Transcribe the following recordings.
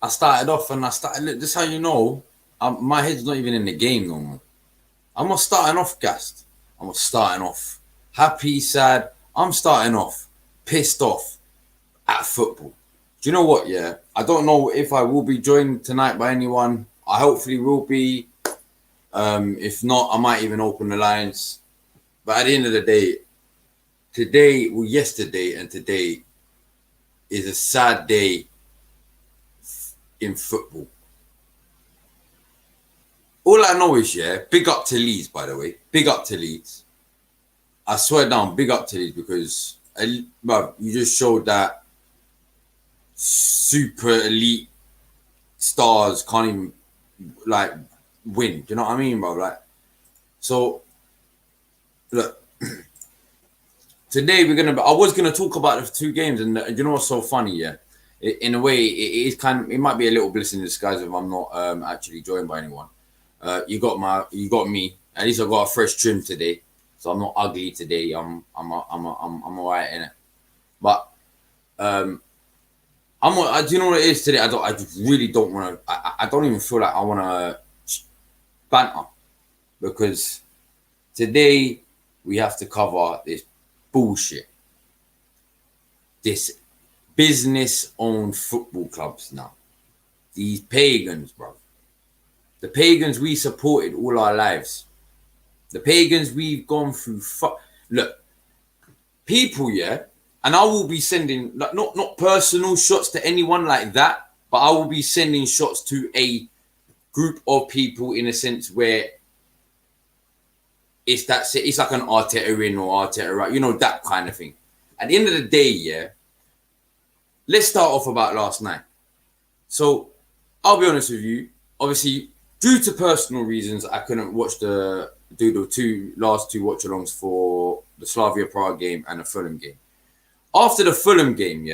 I started off and this is how you know, my head's not even in the game no more. I'm not starting off gassed. I'm not starting off happy, sad. I'm starting off pissed off at football. Do you know what? Yeah, I don't know if I will be joined tonight by anyone. I hopefully will be. If not, I might even open the lines. But at the end of the day, yesterday and today is a sad day in football. All I know is, yeah, big up to Leeds, by the way. Big up to Leeds. I swear down, big up to Leeds because, bro, you just showed that super elite stars can't even, like, win. Do you know what I mean, bro? Like, so, look, today I was gonna talk about the two games, and you know what's so funny, yeah? In a way, it is it might be a little blessing in disguise if I'm not actually joined by anyone. You got me. At least I got a fresh trim today, so I'm not ugly today. I'm alright in it. But do you know what it is today? I just really don't want to. I don't even feel like I want to banter because today we have to cover this bullshit. This business-owned football clubs now. These pagans, bro. The pagans we supported all our lives. The pagans we've gone through. Look, people, yeah, and I will be sending not personal shots to anyone like that, but I will be sending shots to a group of people in a sense where it's like an Arteta in or Arteta out, you know, that kind of thing. At the end of the day, yeah, let's start off about last night. So I'll be honest with you. Obviously, due to personal reasons, I couldn't watch the last two watch-alongs for the Slavia Prague game and the Fulham game. After the Fulham game,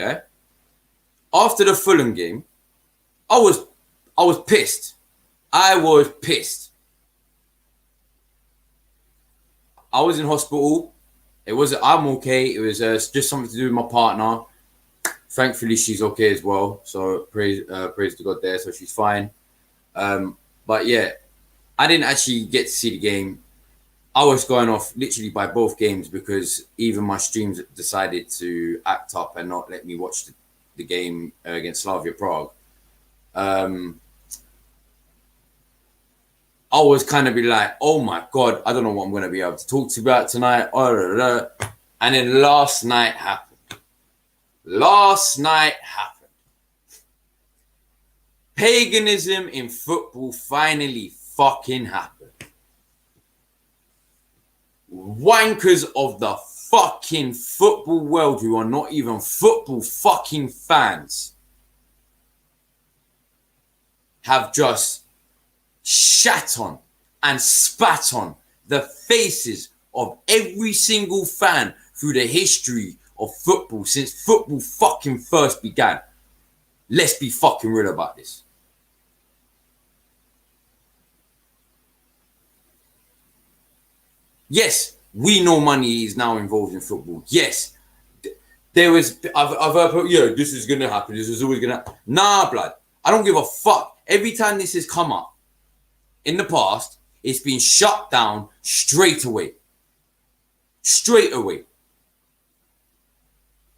I was pissed. I was pissed. I was in hospital. I'm okay. It was just something to do with my partner. Thankfully, she's okay as well. So praise to God there. So she's fine. But yeah, I didn't actually get to see the game. I was going off literally by both games because even my streams decided to act up and not let me watch the game against Slavia Prague. I was kind of be like, oh my God, I don't know what I'm going to be able to talk to you about tonight. And then last night happened. Paganism in football finally fucking happened. Wankers of the fucking football world who are not even football fucking fans have just shat on and spat on the faces of every single fan through the history of football since football fucking first began. Let's be fucking real about this. Yes, we know money is now involved in football. Yes, I've heard, yeah, this is going to happen. This is always going to happen. Nah, blood. I don't give a fuck. Every time this has come up in the past, it's been shut down straight away.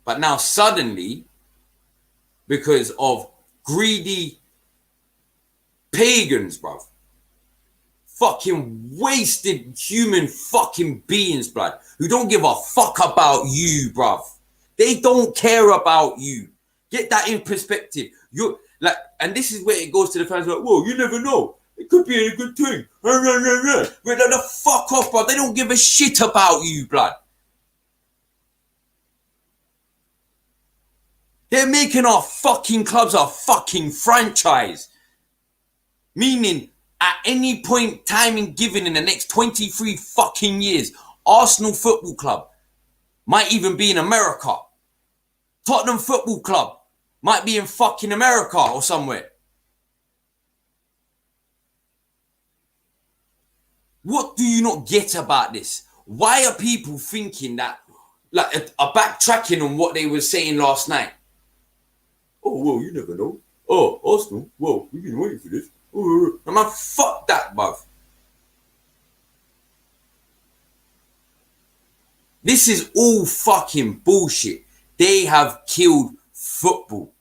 But now suddenly, because of greedy pagans, bruv, fucking wasted human fucking beings, blood, who don't give a fuck about you, bruv. They don't care about you. Get that in perspective. You're like, and this is where it goes to the fans like, whoa, you never know. It could be a good thing. But the fuck off, bruv. They don't give a shit about you, blood. They're making our fucking clubs a fucking franchise. Meaning, at any point time in given in the next 23 fucking years, Arsenal Football Club might even be in America. Tottenham Football Club might be in fucking America or somewhere. What do you not get about this? Why are people thinking that, like, are backtracking on what they were saying last night? Oh, well, you never know. oh, Arsenal, well, we've been waiting for this. I'm like, fuck that, bruv. This is all fucking bullshit. They have killed football.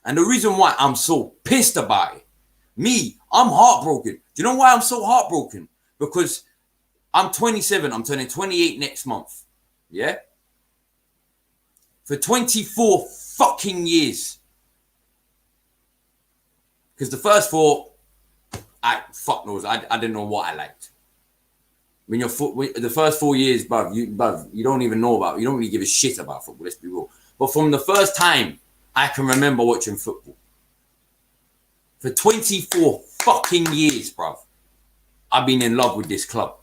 And the reason why I'm so pissed about it, I'm heartbroken. Do you know why I'm so heartbroken? Because I'm 27. I'm turning 28 next month. Yeah? For 24 fucking years. Because the first 4, fuck knows, I didn't know what I liked. When the first 4 years, bruv, you don't even know about, you don't really give a shit about football, let's be real. But from the first time I can remember watching football, for 24 fucking years, bruv, I've been in love with this club.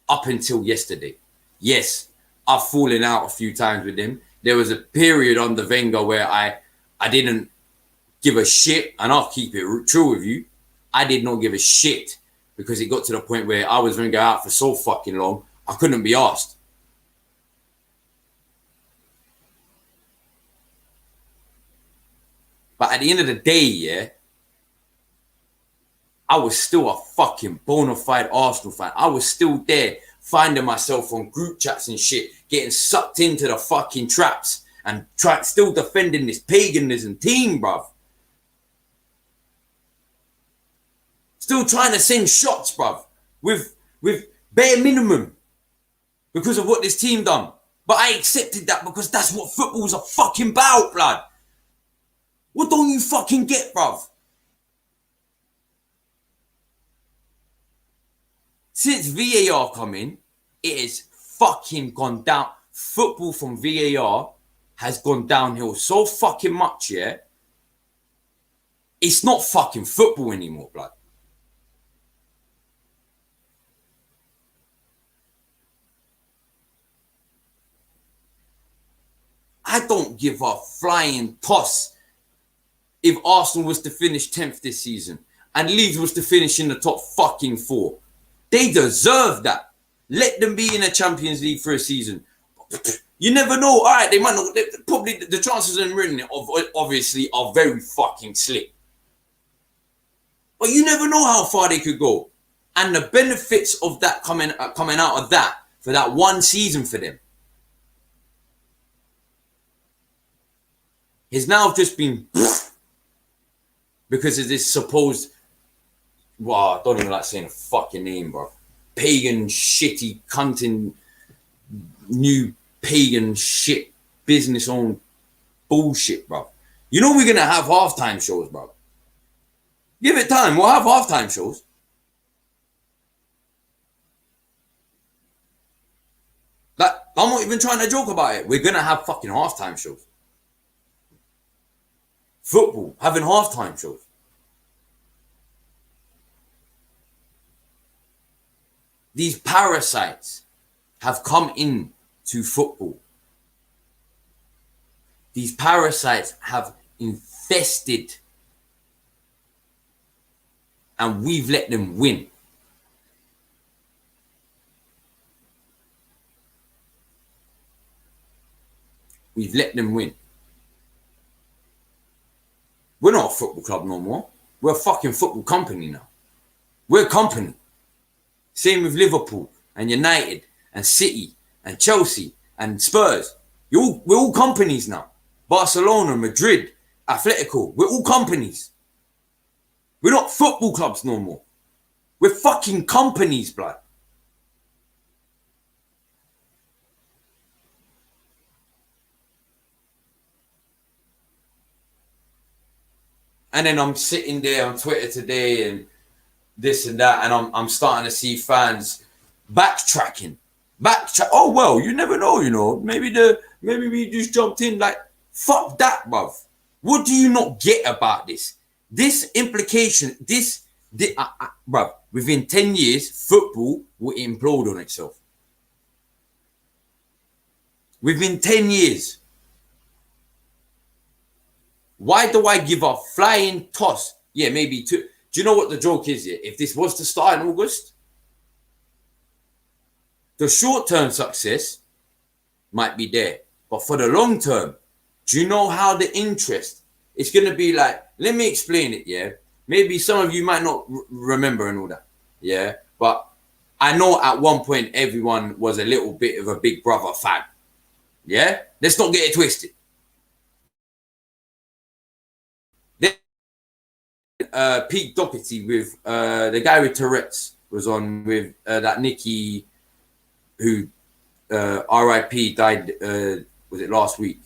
Up until yesterday. Yes, I've fallen out a few times with him. There was a period under Wenger where I didn't give a shit, and I'll keep it true with you. I did not give a shit because it got to the point where I was going to go out for so fucking long, I couldn't be asked. But at the end of the day, yeah, I was still a fucking bona fide Arsenal fan. I was still there, finding myself on group chats and shit, getting sucked into the fucking traps and still defending this paganism team, bruv. Still trying to send shots, bruv, with bare minimum because of what this team done. But I accepted that because that's what football's a fucking about, blood. What don't you fucking get, bruv? Since VAR come in, it has fucking gone down. Football from VAR has gone downhill so fucking much, yeah? It's not fucking football anymore, blood. I don't give a flying toss if Arsenal was to finish 10th this season and Leeds was to finish in the top fucking 4. They deserve that. Let them be in a Champions League for a season. You never know. All right, they might not. Probably the chances in winning it obviously are very fucking slim. But you never know how far they could go. And the benefits of that coming out of that for that one season for them has now just been because of this supposed, wow, I don't even like saying a fucking name, bro. Pagan, shitty, cunting, new pagan shit, business-owned bullshit, bro. You know we're going to have halftime shows, bro. Give it time, we'll have halftime shows. Like, I'm not even trying to joke about it. We're going to have fucking halftime shows. Football, having halftime shows. These parasites have come in to football. These parasites have infested and we've let them win. We've let them win. We're not a football club no more. We're a fucking football company now. We're a company. Same with Liverpool and United and City and Chelsea and Spurs. We're all companies now. Barcelona, Madrid, Atletico. We're all companies. We're not football clubs no more. We're fucking companies, blood. And then I'm sitting there on Twitter today and this and that, and I'm starting to see fans backtracking. Oh well, you never know, you know. Maybe we just jumped in. Like, fuck that, bruv. What do you not get about this? This implication, bruv, within 10 years, football will implode on itself. Within 10 years. Why do I give a flying toss? Yeah, maybe two. Do you know what the joke is here? If this was to start in August, the short-term success might be there. But for the long term, do you know how the interest It's going to be like, let me explain it, yeah? Maybe some of you might not remember and all that, yeah? But I know at one point everyone was a little bit of a Big Brother fan, yeah? Let's not get it twisted. Pete Doherty with the guy with Tourette's was on with that Nikki who RIP died, was it last week?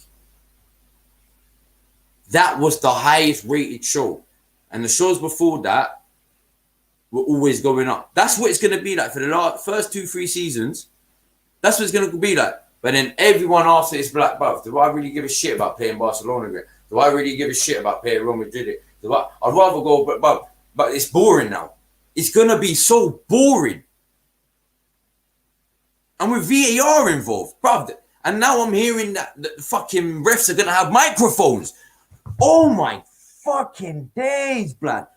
That was the highest rated show. And the shows before that were always going up. That's what it's going to be like for the first 2-3 seasons. That's what it's going to be like. But then everyone after it's black buff. Do I really give a shit about playing Barcelona again? Do I really give a shit about playing Real Madrid? I'd rather go, but it's boring now. It's going to be so boring. And with VAR involved, bruv. And now I'm hearing that the fucking refs are going to have microphones. Oh my fucking days, blood.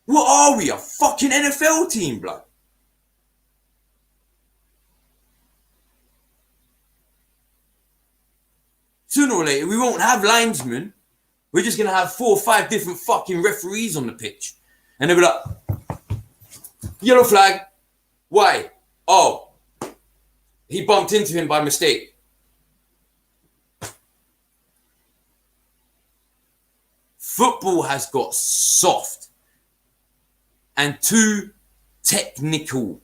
What are we? A fucking NFL team, blood? Sooner or later, we won't have linesmen. We're just going to have 4 or 5 different fucking referees on the pitch. And they'll be like, yellow flag. Why? Oh, he bumped into him by mistake. Football has got soft and too technical,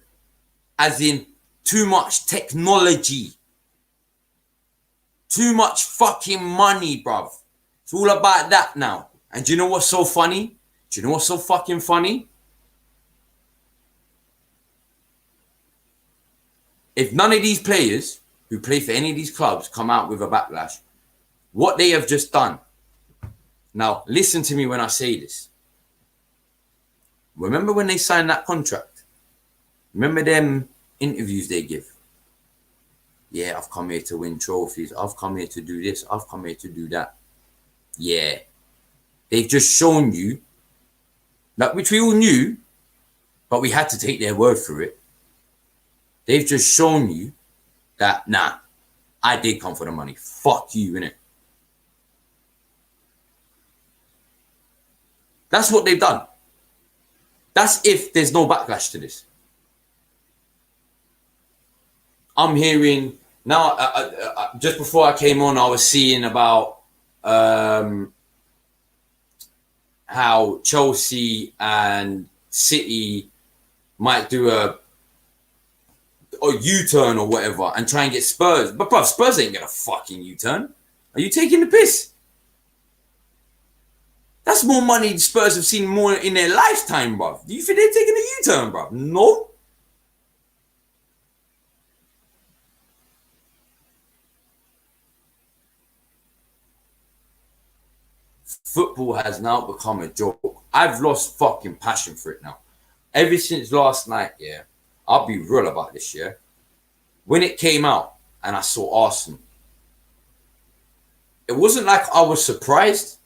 as in too much technology. Too much fucking money, bruv. It's all about that now. And do you know what's so funny? Do you know what's so fucking funny? If none of these players who play for any of these clubs come out with a backlash, what they have just done. Now, listen to me when I say this. Remember when they signed that contract? Remember them interviews they give? Yeah, I've come here to win trophies. I've come here to do this. I've come here to do that. Yeah. They've just shown you, like, which we all knew, but we had to take their word for it. They've just shown you that, nah, I did come for the money. Fuck you, innit? That's what they've done. That's if there's no backlash to this. I'm hearing now, just before I came on, I was seeing about how Chelsea and City might do a U-turn or whatever and try and get Spurs. But bruv, Spurs ain't gonna fucking U-turn. Are you taking the piss? That's more money Spurs have seen more in their lifetime, bruv. Do you think they're taking a U-turn, bruv? No. Football has now become a joke. I've lost fucking passion for it now. Ever since last night, yeah, I'll be real about this, yeah. When it came out and I saw Arsenal, it wasn't like I was surprised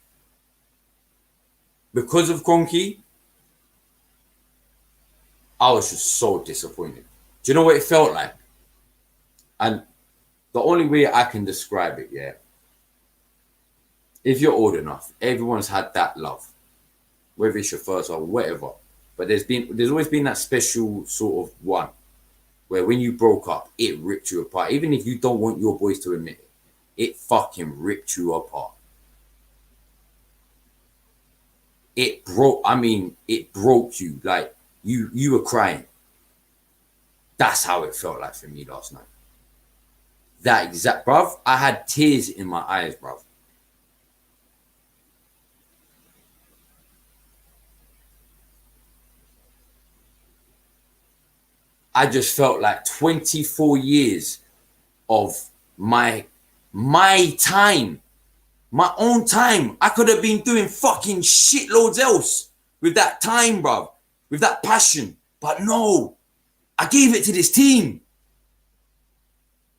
because of KROENKE. I was just so disappointed. Do you know what it felt like? And the only way I can describe it, yeah, if you're old enough, everyone's had that love, whether it's your first or whatever. But there's always been that special sort of one where when you broke up, it ripped you apart. Even if you don't want your boys to admit it, it fucking ripped you apart. It broke you. Like you were crying. That's how it felt like for me last night. That exact, bruv. I had tears in my eyes, bruv. I just felt like 24 years of my time, my own time. I could have been doing fucking shitloads else with that time, bruv, with that passion. But no, I gave it to this team.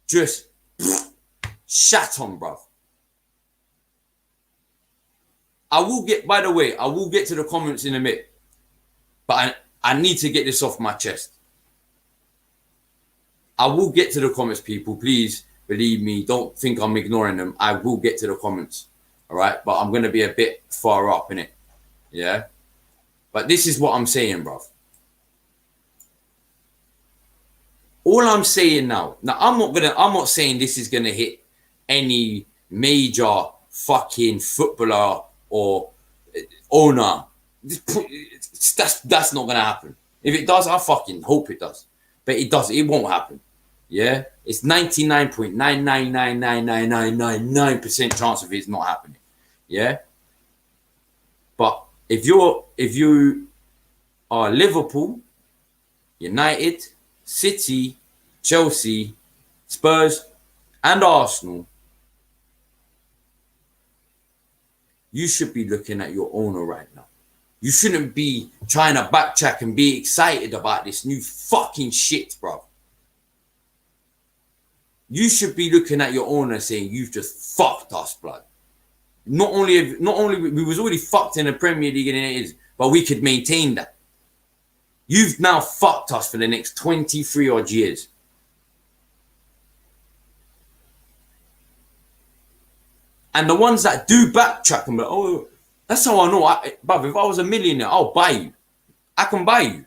Just shat on, bruv. By the way, I will get to the comments in a minute. But I need to get this off my chest. I will get to the comments, people. Please believe me, don't think I'm ignoring them. I will get to the comments, all right? But I'm going to be a bit far up in it, yeah? But this is what I'm saying, bruv. All I'm saying now, I'm not saying this is going to hit any major fucking footballer or owner. That's not going to happen. If it does, I fucking hope it does. But it does. It won't happen. Yeah? It's 99.9999999% chance of it's not happening. Yeah? But if you are Liverpool, United, City, Chelsea, Spurs, and Arsenal, you should be looking at your owner right now. You shouldn't be trying to backtrack and be excited about this new fucking shit, bro. You should be looking at your owner saying, you've just fucked us, blood. Not only we was already fucked in the Premier League and it is, but we could maintain that. You've now fucked us for the next 23 odd years. And the ones that do backtrack and be like, oh, that's how I know. Bruv, if I was a millionaire, I'll buy you. I can buy you.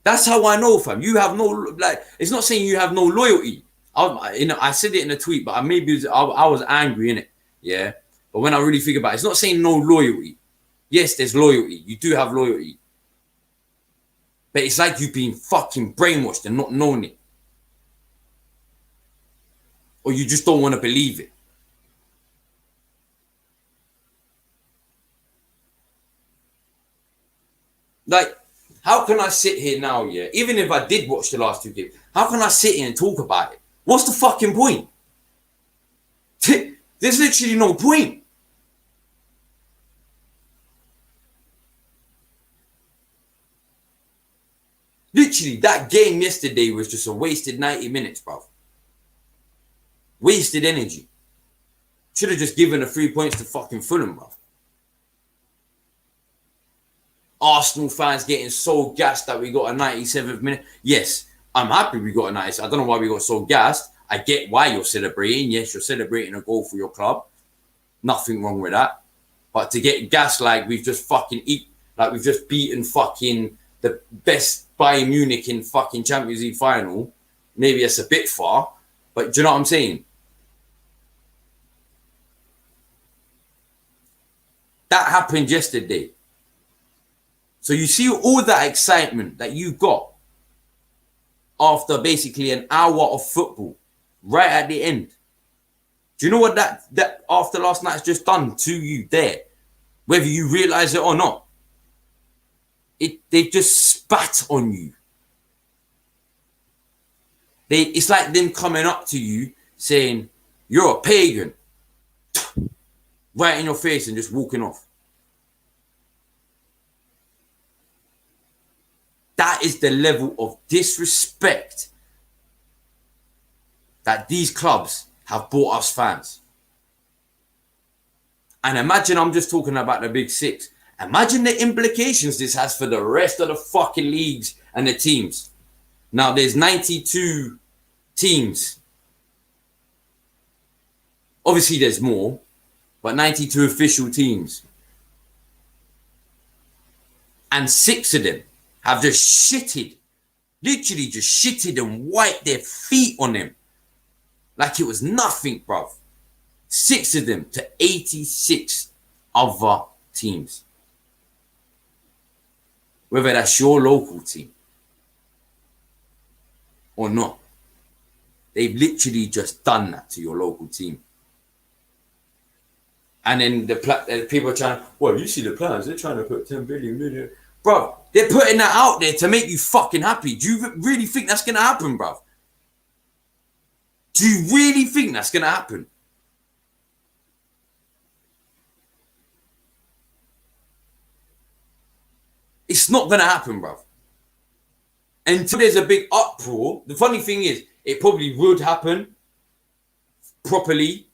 That's how I know, fam. You have no, like, it's not saying you have no loyalty. I said it in a tweet, but I was angry in it. Yeah. But when I really think about it, it's not saying no loyalty. Yes, there's loyalty. You do have loyalty. But it's like you've been fucking brainwashed and not known it. Or you just don't want to believe it. Like, how can I sit here now, yeah? Even if I did watch the last 2 games, how can I sit here and talk about it? What's the fucking point? There's literally no point. Literally, that game yesterday was just a wasted 90 minutes, bro. Wasted energy. Should have just given the 3 points to fucking Fulham, bro. Arsenal fans getting so gassed that we got a 97th minute. Yes, I'm happy we got a 97th. I don't know why we got so gassed. I get why you're celebrating. Yes, you're celebrating a goal for your club. Nothing wrong with that. But to get gassed like we've just we've just beaten fucking the best Bayern Munich in fucking Champions League final, maybe it's a bit far. But do you know what I'm saying? That happened yesterday. So you see all that excitement that you got after basically an hour of football right at the end. Do you know what that after last night's just done to you there? Whether you realize it or not. They just spat on you. It's like them coming up to you saying, you're a pagan. Right in your face and just walking off. That is the level of disrespect that these clubs have brought us fans. And imagine I'm just talking about the big six. Imagine the implications this has for the rest of the fucking leagues and the teams. Now, there's 92 teams. Obviously, there's more, but 92 official teams. And 6 of them have just shitted, literally just shitted and wiped their feet on them. Like it was nothing, bruv. 6 of them to 86 other teams. Whether that's your local team or not. They've literally just done that to your local team. And then the people are trying, well, you see the plans, they're trying to put 10 billion. Bro, they're putting that out there to make you fucking happy. Do you really think that's going to happen, bro? Do you really think that's going to happen? It's not going to happen, bro. Until there's a big uproar. The funny thing is, it probably would happen properly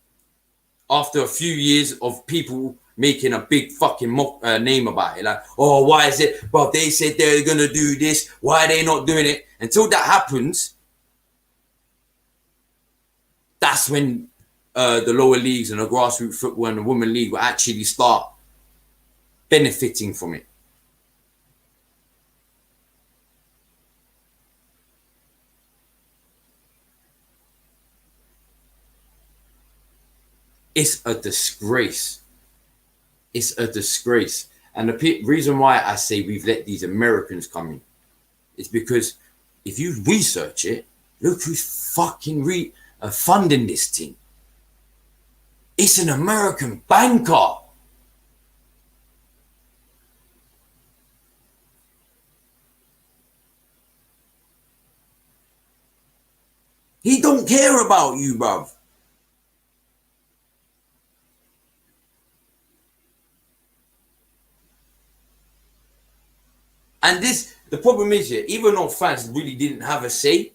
after a few years of people making a big fucking name about it. Like, oh, why is it? Well, they said they're going to do this. Why are they not doing it? Until that happens, That's when the lower leagues and the grassroots football and the women league will actually start benefiting from it. It's a disgrace. It's a disgrace. And the reason why I say we've let these Americans come in is because if you research it, look who's fucking funding this thing. It's an American banker. He don't care about you, bruv. And the problem is, yeah, even though fans really didn't have a say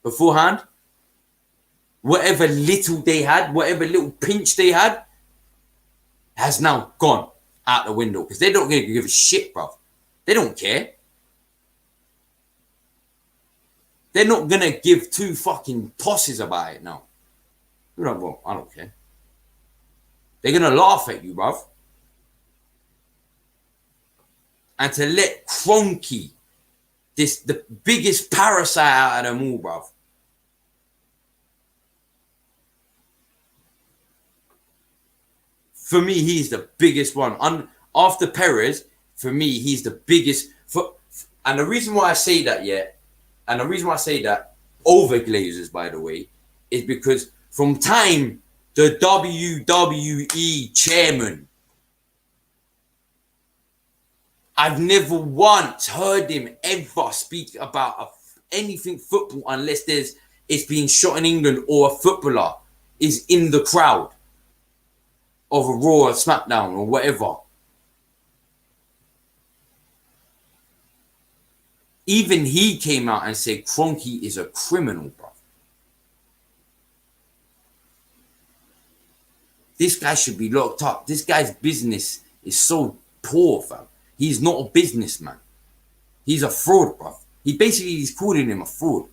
beforehand, whatever little they had, whatever little pinch they had, has now gone out the window because they don't give a shit, bruv. They don't care. They're not gonna give two fucking tosses about it now. You're like, well, I don't care. They're gonna laugh at you, bruv. And to let KROENKE, the biggest parasite out of them all, bruv. For me, he's the biggest one. After Perez, for me, he's the biggest. And the reason why I say that, yeah, and the reason why I say that over Glazers, by the way, is because from time the WWE chairman, I've never once heard him ever speak about anything football unless it's being shot in England or a footballer is in the crowd of a Raw or SmackDown or whatever. Even he came out and said KROENKE is a criminal, bro. This guy should be locked up. This guy's business is so poor, fam. He's not a businessman. He's a fraud, bro. He's calling him a fraud.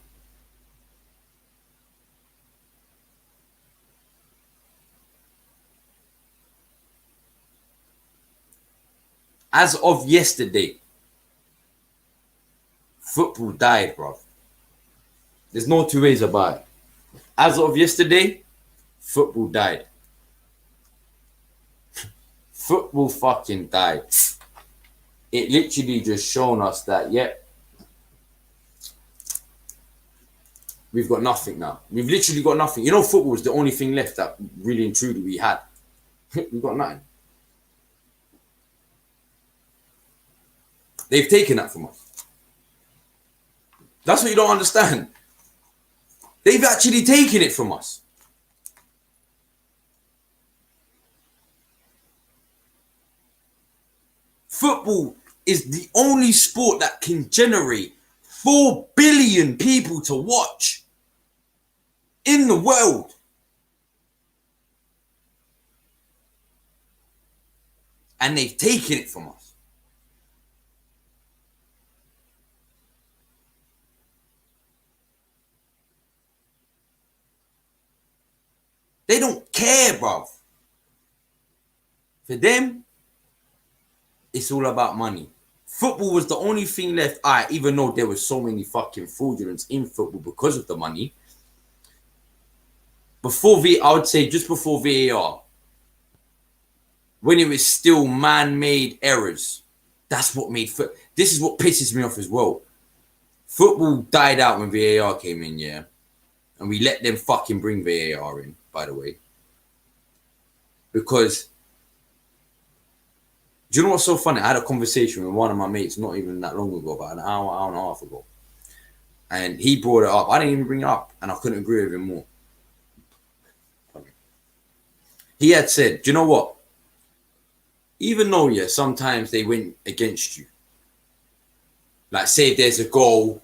As of yesterday, football died, bro. There's no two ways about it. As of yesterday, football died. Football fucking died. It literally just shown us that, yeah, we've got nothing now. We've literally got nothing. You know, football is the only thing left that really and truly we had. We've got nothing. They've taken that from us. That's what you don't understand. They've actually taken it from us. Football is the only sport that can generate 4 billion people to watch in the world. And they've taken it from us. They don't care, bruv. For them, it's all about money. Football was the only thing left. Even though there were so many fucking fraudulence in football because of the money. I would say just before VAR, when it was still man-made errors, that's what made football. This is what pisses me off as well. Football died out when VAR came in, yeah. And we let them fucking bring VAR in, by the way. Because, do you know what's so funny? I had a conversation with one of my mates not even that long ago, about an hour and a half ago. And he brought it up. I didn't even bring it up. And I couldn't agree with him more. He had said, do you know what? Even though, yeah, sometimes they went against you. Like, say there's a goal,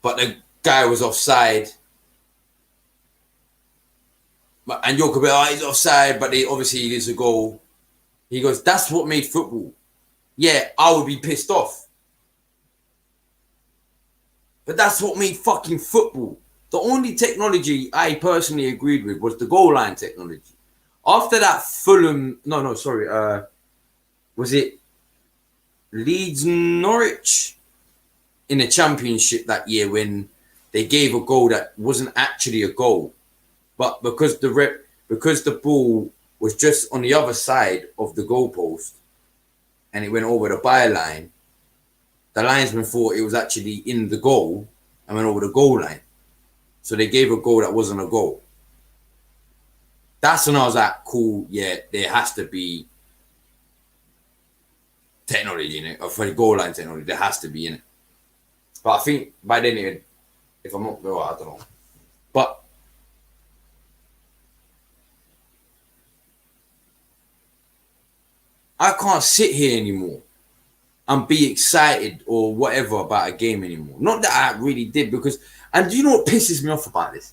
but the guy was offside. And you could be, he's offside, but obviously it is a goal. He goes, that's what made football. Yeah, I would be pissed off. But that's what made fucking football. The only technology I personally agreed with was the goal line technology. After that, Fulham, was it Leeds Norwich in the championship that year when they gave a goal that wasn't actually a goal, but because the ball was just on the other side of the goalpost and it went over the byline, the linesman thought it was actually in the goal and went over the goal line. So they gave a goal that wasn't a goal. That's when I was like, cool, yeah, there has to be technology in it, or for the goal line technology, there has to be in it. But I think by then, if I'm not, well, I don't know. But I can't sit here anymore and be excited or whatever about a game anymore. Not that I really did, because, and do you know what pisses me off about this?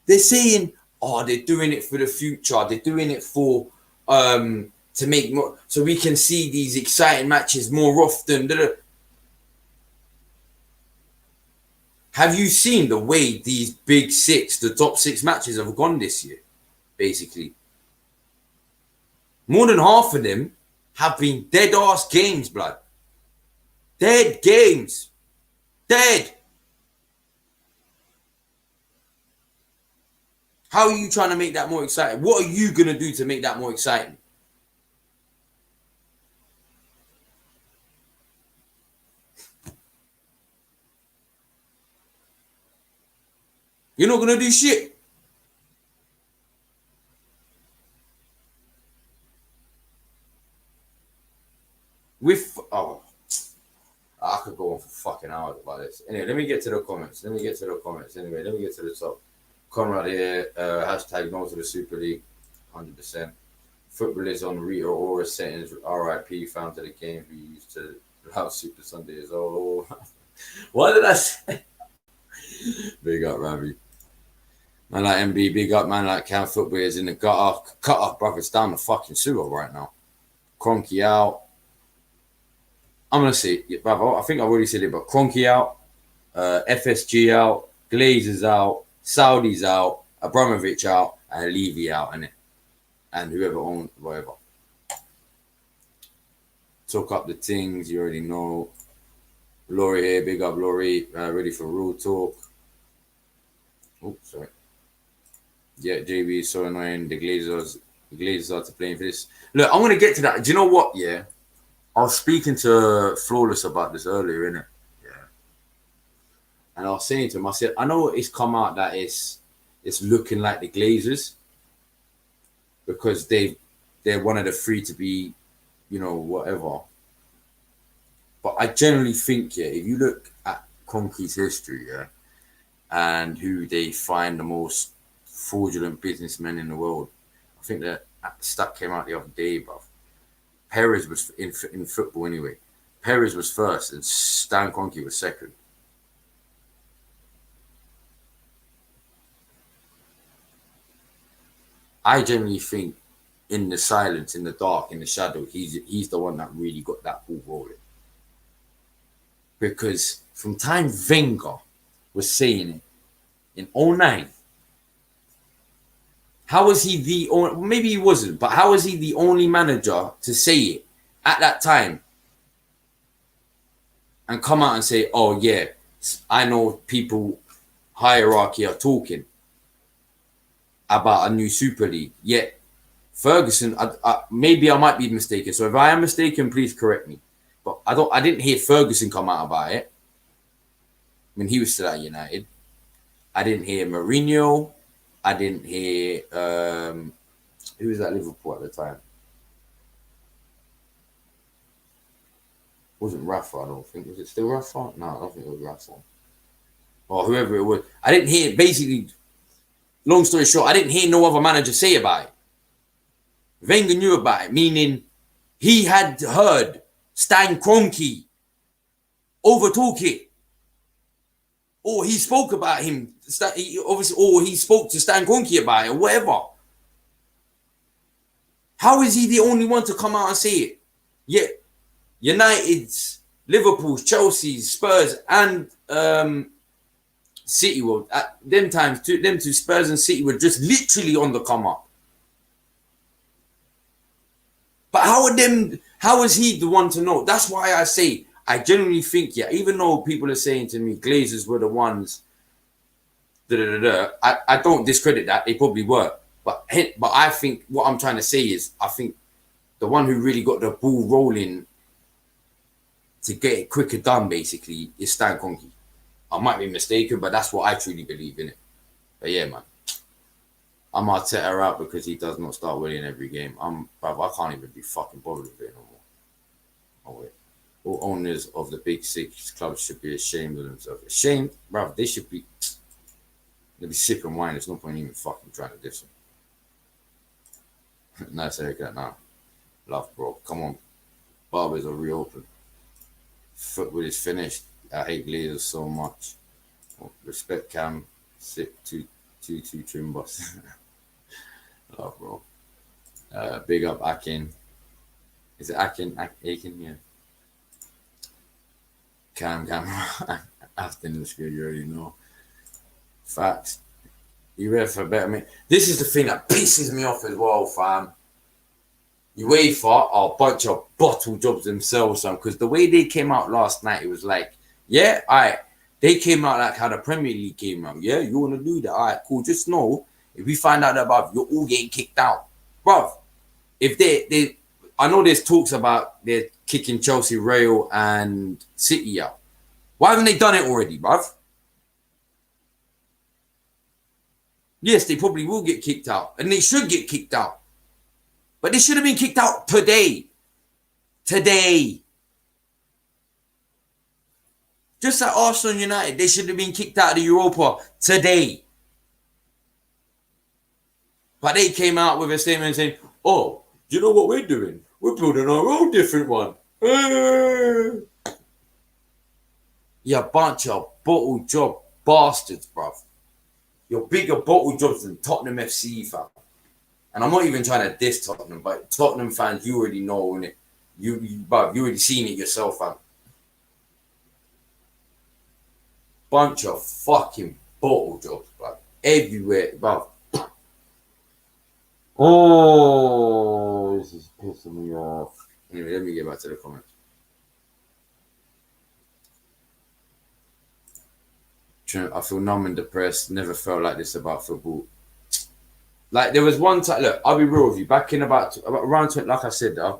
They're saying, oh, they're doing it for the future. They're doing it for to make more, so we can see these exciting matches more often. Have you seen the way these big six, the top six matches have gone this year? Basically, more than half of them have been dead ass games, blood. Dead games. Dead. How are you trying to make that more exciting? What are you going to do to make that more exciting? You're not going to do shit. I could go on for fucking hours about this. Anyway, let me get to the comments. Anyway, let me get to the top. Conrad here, hashtag no to the Super League, 100%. Football is on Rita Ora settings, RIP, found to the game who used to love Super Sunday as all. What did I say? Big up, Ravi. Man like MB, big up, man like Cam Football is in the gutter. Cut off, brother, it's down the fucking sewer right now. Kroenke out. I'm going to say, yeah, brother, I think I already said it, but Kroenke out, FSG out, Glazers out, Saudi's out, Abramovich out, and Levy out, and whoever owned whatever. Talk up the things, you already know. Laurie here, big up Laurie, ready for real talk. Oh, sorry. Yeah, JB is so annoying. The Glazers are to blame for this. Look, I'm going to get to that. Do you know what? Yeah. I was speaking to Flawless about this earlier, innit? Yeah. And I was saying to him, I said, I know it's come out that it's looking like the Glazers because they're one of the three to be, you know, whatever. But I generally think, yeah, if you look at Kroenke's history, yeah, and who they find the most fraudulent businessmen in the world, I think that stat came out the other day, bruv. Perez was in football anyway. Perez was first and Stan Kroenke was second. I generally think in the silence, in the dark, in the shadow, he's the one that really got that ball rolling. Because from time Wenger was saying it in 2009, how was he the only, maybe he wasn't, but how was he the only manager to say it at that time and come out and say, oh yeah, I know people hierarchy are talking about a new Super League. Yet Ferguson, maybe I might be mistaken. So if I am mistaken, please correct me. But I didn't hear Ferguson come out about it. I mean, he was still at United. I didn't hear Mourinho. I didn't hear who was at Liverpool at the time. It wasn't Rafa, I don't think. Was it still Rafa? No, I don't think it was Rafa. Or whoever it was. I didn't hear, basically, long story short, I didn't hear no other manager say about it. Wenger knew about it, meaning he had heard Stan Kroenke overtalk it. Or he spoke about him, obviously, or he spoke to Stan Kroenke about it, or whatever. How is he the only one to come out and say it? Yet United's, Liverpool's, Chelsea's, Spurs, and City were at them times. Them two Spurs and City were just literally on the come up. But how is he the one to know? That's why I say I genuinely think, yeah, even though people are saying to me Glazers were the ones, I don't discredit that. They probably were. But I think what I'm trying to say is I think the one who really got the ball rolling to get it quicker done basically is Stan Kroenke. I might be mistaken, but that's what I truly believe in it. But yeah, man. I'm Arteta out because he does not start winning every game. I can't even be fucking bothered with it no more. Oh wait. All owners of the big six clubs should be ashamed of themselves. Ashamed? Bruv, they should be... They'll be sipping wine. There's no point even fucking trying to diss them. Nice haircut now. Love, bro. Come on. Barbers are reopened. Football is finished. I hate Glazers so much. Respect Cam. Sip 2-2 trim boss. Love, bro. Big up Akin. Is it Akin? Akin, yeah. Cam. After the school, you already know. Facts. You ready for better me? This is the thing that pisses me off as well, fam. UEFA are a bunch of bottle jobs themselves, fam. Because the way they came out last night, it was like, yeah, alright. They came out like how the Premier League came out. Yeah, you want to do that? Alright, cool. Just know, if we find out that, bruv, you're all getting kicked out. Bruv, if they I know there's talks about they're kicking Chelsea, Real, and City out. Why haven't they done it already, bruv? Yes, they probably will get kicked out. And they should get kicked out. But they should have been kicked out today. Today. Just like Arsenal United, they should have been kicked out of the Europa today. But they came out with a statement saying, oh, you know what we're doing? We're building our own different one. You bunch of bottle job bastards, bruv. You're bigger bottle jobs than Tottenham FC, fam. And I'm not even trying to diss Tottenham, but Tottenham fans, you already know, innit? You already seen it yourself, fam. Bunch of fucking bottle jobs, bruv. Everywhere, bruv. Oh, this is pissing me off. Anyway, let me get back to the comments. I feel numb and depressed. Never felt like this about football. Like there was one time. Look, I'll be real with you. Back in about around 20, like I said, I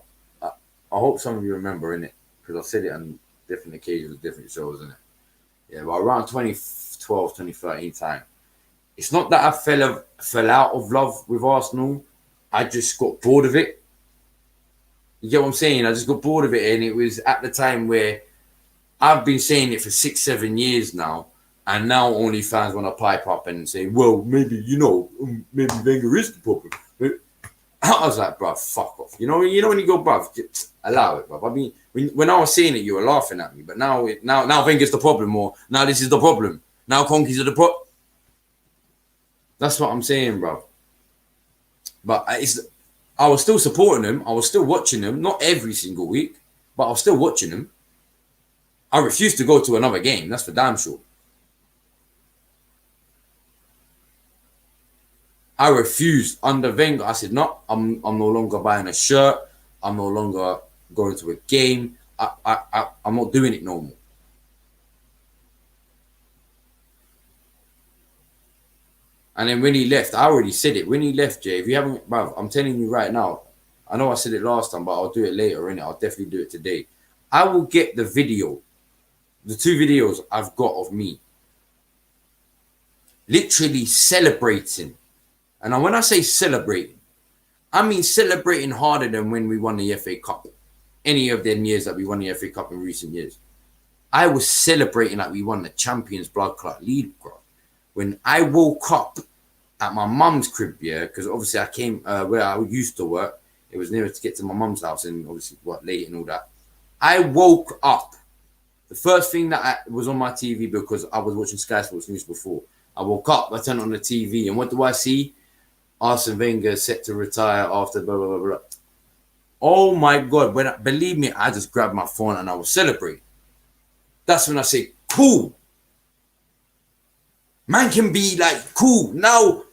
hope some of you remember in it because I've said it on different occasions, different shows, innit? Yeah, but around 2012, 2013 time, it's not that I fell out of love with Arsenal. I just got bored of it. You get what I'm saying? I just got bored of it, and it was at the time where I've been saying it for 6-7 years now. And now only fans want to pipe up and say, well, maybe, maybe Wenger is the problem. I was like, bruv, fuck off. You know when you go, bruv, just allow it, bruv. I mean, when I was saying it, you were laughing at me. But now Wenger's the problem, or now this is the problem. Now Kroenke's the problem. That's what I'm saying, bruv. But I was still supporting them. I was still watching them. Not every single week, but I was still watching them. I refused to go to another game. That's for damn sure. I refused under Wenger. I said, no, I'm no longer buying a shirt. I'm no longer going to a game. I'm not doing it no more. And then when he left, I already said it. When he left, Jay, if you haven't, bruv, I'm telling you right now, I know I said it last time, but I'll do it later, innit? I'll definitely do it today. I will get the video, the 2 videos I've got of me literally celebrating. And when I say celebrating, I mean celebrating harder than when we won the FA Cup. Any of them years that we won the FA Cup in recent years. I was celebrating like we won the Champions Blood Clot League, bro. When I woke up at my mum's crib, yeah, because obviously I came where I used to work. It was nearer to get to my mum's house and obviously late and all that. I woke up. The first thing that was on my TV, because I was watching Sky Sports News before. I woke up, I turned on the TV, and what do I see? Arsene Wenger set to retire after blah, blah, blah, blah. Oh my God. Believe me, I just grabbed my phone and I was celebrating. That's when I say, cool. Man can be like, cool, now,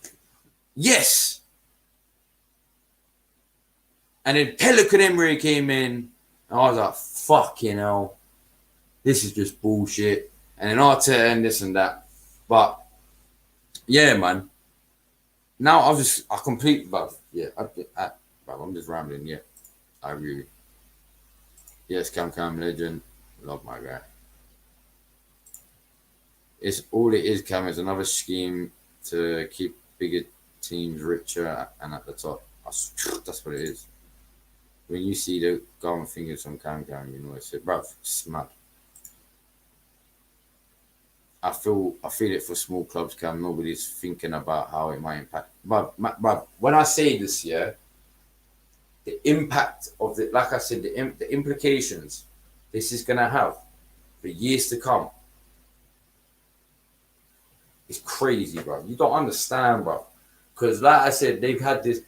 yes. And then Pelican Emery came in, and I was like, fucking hell, this is just bullshit. And then Arteta and this and that. But, yeah, man. Now I complete, but yeah, I'm just rambling, yeah. I agree. Yes, Cam legend. Love my guy. It's all it is, Cam, is another scheme to keep bigger teams richer and at the top. That's what it is. When you see the golden fingers on Cam, you know it's it, bruv. It's mad. I feel it for small clubs, Cam. Nobody's thinking about how it might impact. But when I say this, yeah, the impact of the, like I said, the implications this is gonna have for years to come. It's crazy, bro. You don't understand, bro. Because, like I said, they've had this.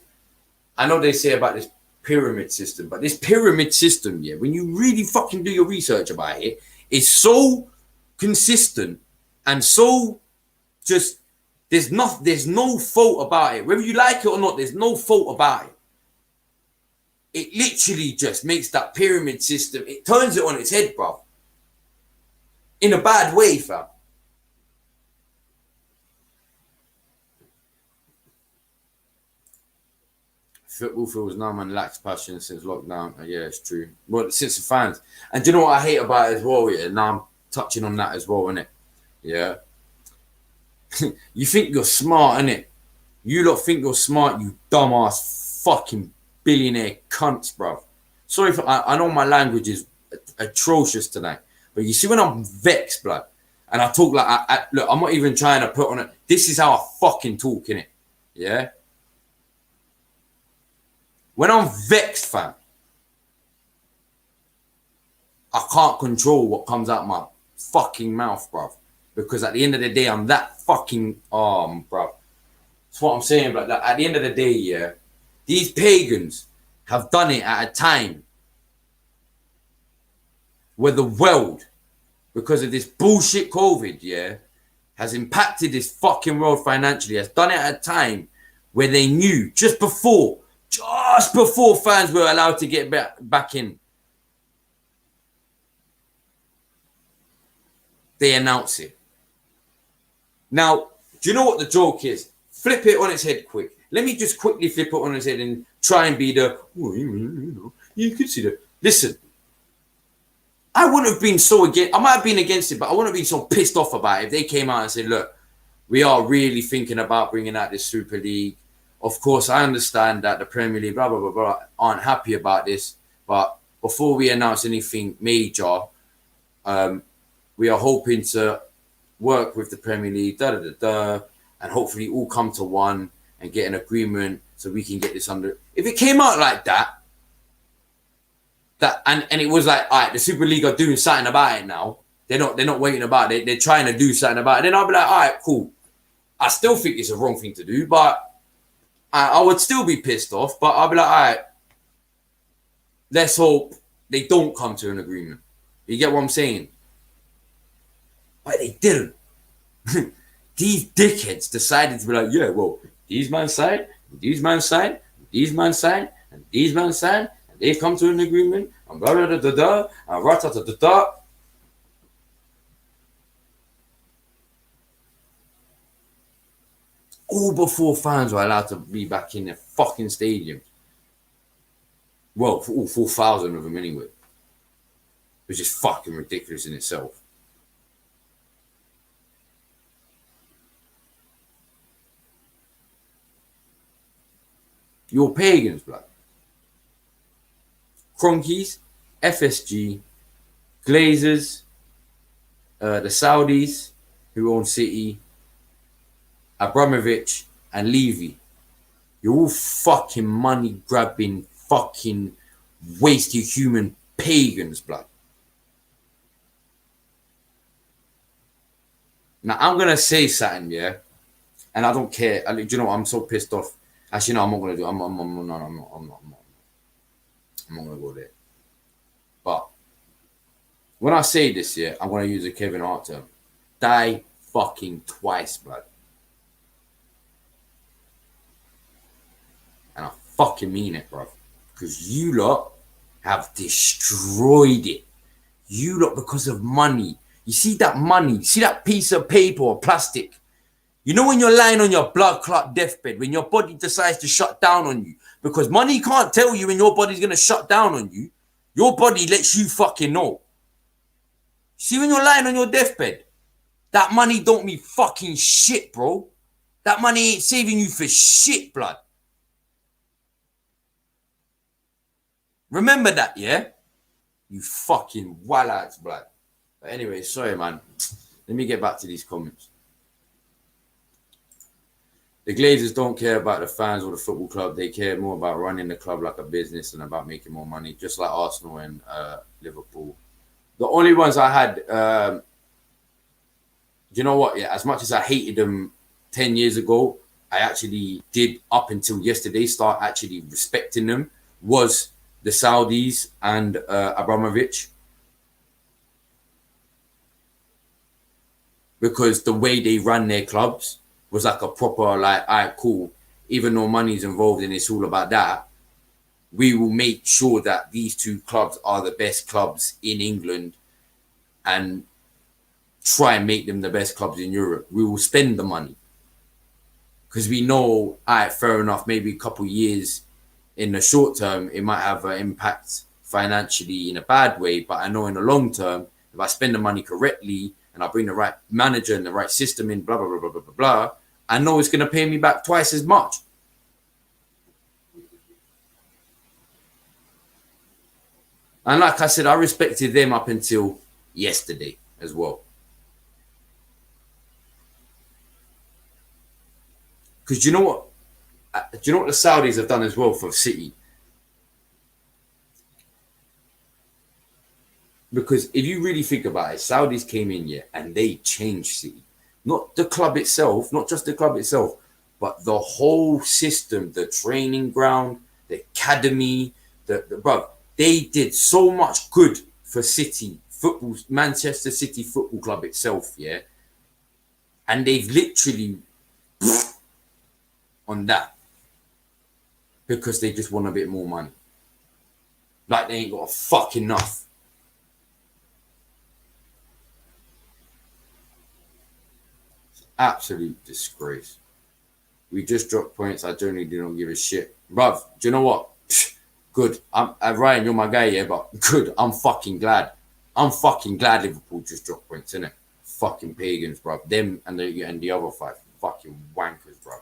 I know they say about this pyramid system, but this pyramid system, yeah, when you really fucking do your research about it, it's so consistent and so just there's no fault about it. Whether you like it or not, there's no fault about it. It literally just makes that pyramid system. It turns it on its head, bro. In a bad way, fam. Football feels numb and lacks passion since lockdown. Yeah, it's true. Well, since the fans. And do you know what I hate about it as well? Yeah, now I'm touching on that as well, innit? Yeah. You think you're smart, innit? You lot think you're smart, you dumbass fucking billionaire cunts, bruv. Sorry for I know my language is atrocious tonight, but you see when I'm vexed, blood, and I talk like look, I'm not even trying to put on it. This is how I fucking talk, innit? Yeah. When I'm vexed, fam, I can't control what comes out my fucking mouth, bruv. Because at the end of the day, I'm that fucking bruv. That's what I'm saying, but like, at the end of the day, yeah, these pagans have done it at a time where the world, because of this bullshit COVID, yeah, has impacted this fucking world financially, has done it at a time where they knew just before fans were allowed to get back in. They announce it. Now, do you know what the joke is? Flip it on its head quick. Let me just quickly flip it on its head and try and be the, you could see that. Listen, I wouldn't have been so against, I might have been against it, but I wouldn't have been so pissed off about it if they came out and said, look, we are really thinking about bringing out this Super League. Of course, I understand that the Premier League, blah, blah, blah, blah, aren't happy about this. But before we announce anything major, we are hoping to work with the Premier League, and hopefully all come to one and get an agreement so we can get this under. If it came out like that and it was like, all right, the Super League are doing something about it now. They're not waiting about it. They're trying to do something about it. Then I'll be like, all right, cool. I still think it's a wrong thing to do, but I would still be pissed off. But I'll be like, all right, let's hope they don't come to an agreement. You get what I'm saying? But they didn't. These dickheads decided to be like, yeah, well, these man signed, these man signed, these man signed, and these man signed, and they've come to an agreement, and blah, blah, blah, blah, blah, and ra-ta-ta-ta-ta. All before fans were allowed to be back in their fucking stadium. Well, for all 4,000 of them anyway. Which is fucking ridiculous in itself. You're pagans, blood. Kroenkes, FSG, Glazers, the Saudis who own City, Abramovich and Levy. You're all fucking money grabbing, fucking wasted human pagans, blood. Now I'm gonna say something, yeah, and I don't care. Do you know what? I'm so pissed off. Actually, no, I'm not gonna do it. I'm not gonna go there. But when I say this, yeah, I'm gonna use a Kevin Hart term. Die fucking twice, blood. And I fucking mean it, bro. Because you lot have destroyed it. You lot, because of money. You see that money? You see that piece of paper or plastic? You know when you're lying on your blood clot deathbed, when your body decides to shut down on you, because money can't tell you when your body's going to shut down on you. Your body lets you fucking know. See when you're lying on your deathbed, that money don't mean fucking shit, bro. That money ain't saving you for shit, blood. Remember that, yeah? You fucking wallards, blood. But anyway, sorry, man. Let me get back to these comments. The Glazers don't care about the fans or the football club. They care more about running the club like a business and about making more money, just like Arsenal and Liverpool. The only ones I had, you know what? Yeah, as much as I hated them 10 years ago, I actually did, up until yesterday, start actually respecting them, was the Saudis and Abramovich. Because the way they run their clubs was like a proper, like, all right, cool. Even though money's involved and it's all about that, we will make sure that these two clubs are the best clubs in England and try and make them the best clubs in Europe. We will spend the money. Because we know, all right, fair enough, maybe a couple of years in the short term, it might have an impact financially in a bad way. But I know in the long term, if I spend the money correctly and I bring the right manager and the right system in, blah, blah, blah, blah, blah, blah, blah, I know it's going to pay me back twice as much. And like I said, I respected them up until yesterday as well. Because you know what? Do you know what the Saudis have done as well for City? Because if you really think about it, Saudis came in here and they changed City. Not the club itself, not just the club itself, but the whole system, the training ground, the academy, bro, they did so much good for City football, Manchester City Football Club itself, yeah. And they've literally on that because they just want a bit more money. Like they ain't got a fuck enough. Absolute disgrace. We just dropped points. I generally don't give a shit. Bruv, do you know what? Good. Ryan, you're my guy, yeah, but good. I'm fucking glad. I'm fucking glad Liverpool just dropped points, innit? Fucking pagans, bruv. Them and the other five. Fucking wankers, bruv.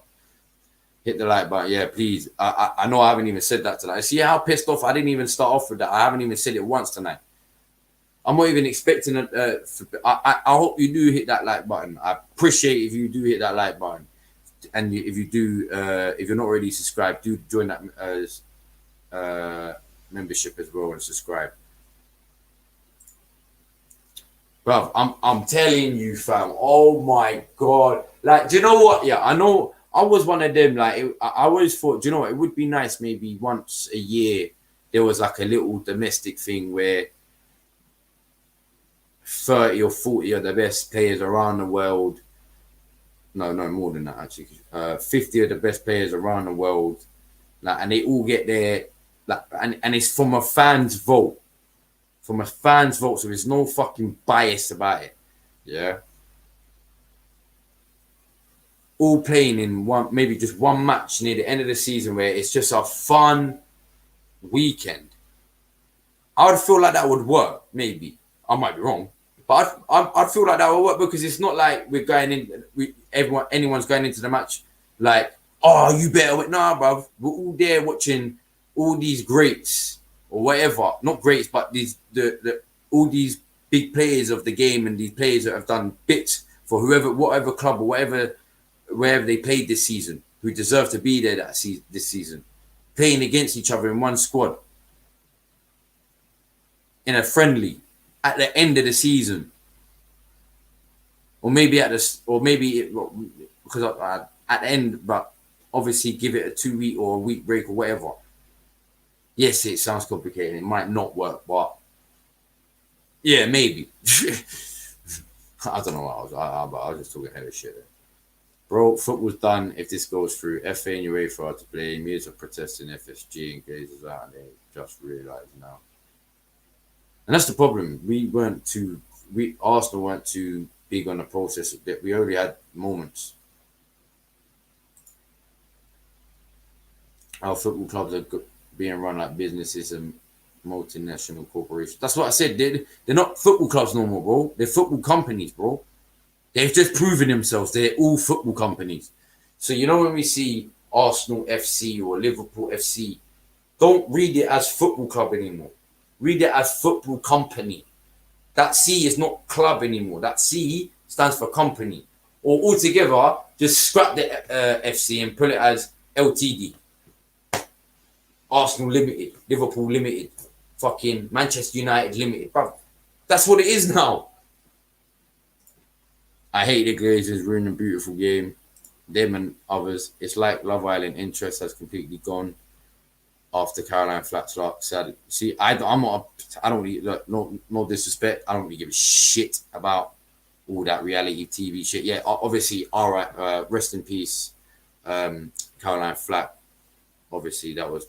Hit the like button. Yeah, please. I know I haven't even said that tonight. See how pissed off I didn't even start off with that. I haven't even said it once tonight. I'm not even expecting it. I hope you do hit that like button. I appreciate if you do hit that like button. And if you do, if you're not already subscribed, do join that membership as well and subscribe. Bruv, I'm telling you, fam. Oh my god! Like, do you know what? Yeah, I know. I was one of them. Like, I always thought, do you know what? It would be nice maybe once a year there was like a little domestic thing where 30 or 40 of the best players around the world. No, more than that actually. 50 of the best players around the world, like, and they all get their like, and it's from a fan's vote, so there's no fucking bias about it. Yeah, all playing in one, maybe just one match near the end of the season where it's just a fun weekend. I would feel like that would work. Maybe I might be wrong. But I'd feel like that would work because it's not like we're going in. Anyone's going into the match like, oh, you better win. Nah, bruv. We're all there watching all these greats or whatever. Not greats, but these all these big players of the game and these players that have done bits for whatever club or wherever they played this season, who deserve to be there this season, playing against each other in one squad in a friendly at the end of the season, or maybe because at the end, but obviously give it a 2 week or a week break or whatever. Yes, it sounds complicated. It might not work, but yeah, maybe. I don't know what I was just talking heavy shit there. Bro, football's done if this goes through. FA and UEFA are to blame. Years of protesting FSG and Glazers out, and they just realised now. And that's the problem. Arsenal weren't too big on the process. We only had moments. Our football clubs are being run like businesses and multinational corporations. That's what I said. They're not football clubs no more, bro. They're football companies, bro. They've just proven themselves. They're all football companies. So, you know, when we see Arsenal FC or Liverpool FC, don't read it as football club anymore. Read it as football company. That C is not club anymore. That C stands for company. Or altogether, just scrap the FC and put it as LTD. Arsenal Limited, Liverpool Limited, fucking Manchester United Limited. Bro, that's what it is now. I hate the Glazers ruining a beautiful game. Them and others. It's like Love Island interest has completely gone after Caroline Flack's luck. Sad. See, I don't really, no disrespect. I don't really give a shit about all that reality TV shit. Yeah, obviously, all right. Rest in peace, Caroline Flack. Obviously, that was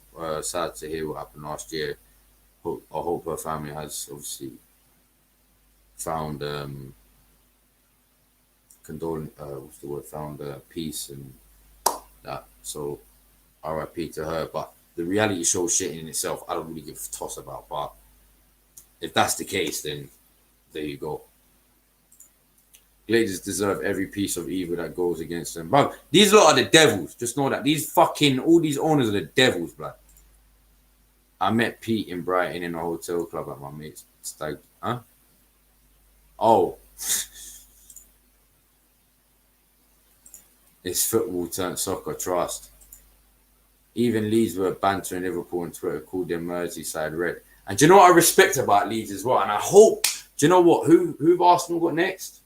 sad to hear what happened last year. I hope her family has obviously found peace and that. So RIP to her. But the reality show shit in itself, I don't really give a toss about. But if that's the case, then there you go. Glazers deserve every piece of evil that goes against them. Bro, these lot are the devils. Just know that. All these owners are the devils, bro. I met Pete in Brighton in a hotel club at my mate's stag. Huh? Oh. It's football turned soccer, trust. Even Leeds were bantering Liverpool on Twitter, called them Merseyside Red. And do you know what I respect about Leeds as well? And I hope, do you know what? Who've Arsenal got next?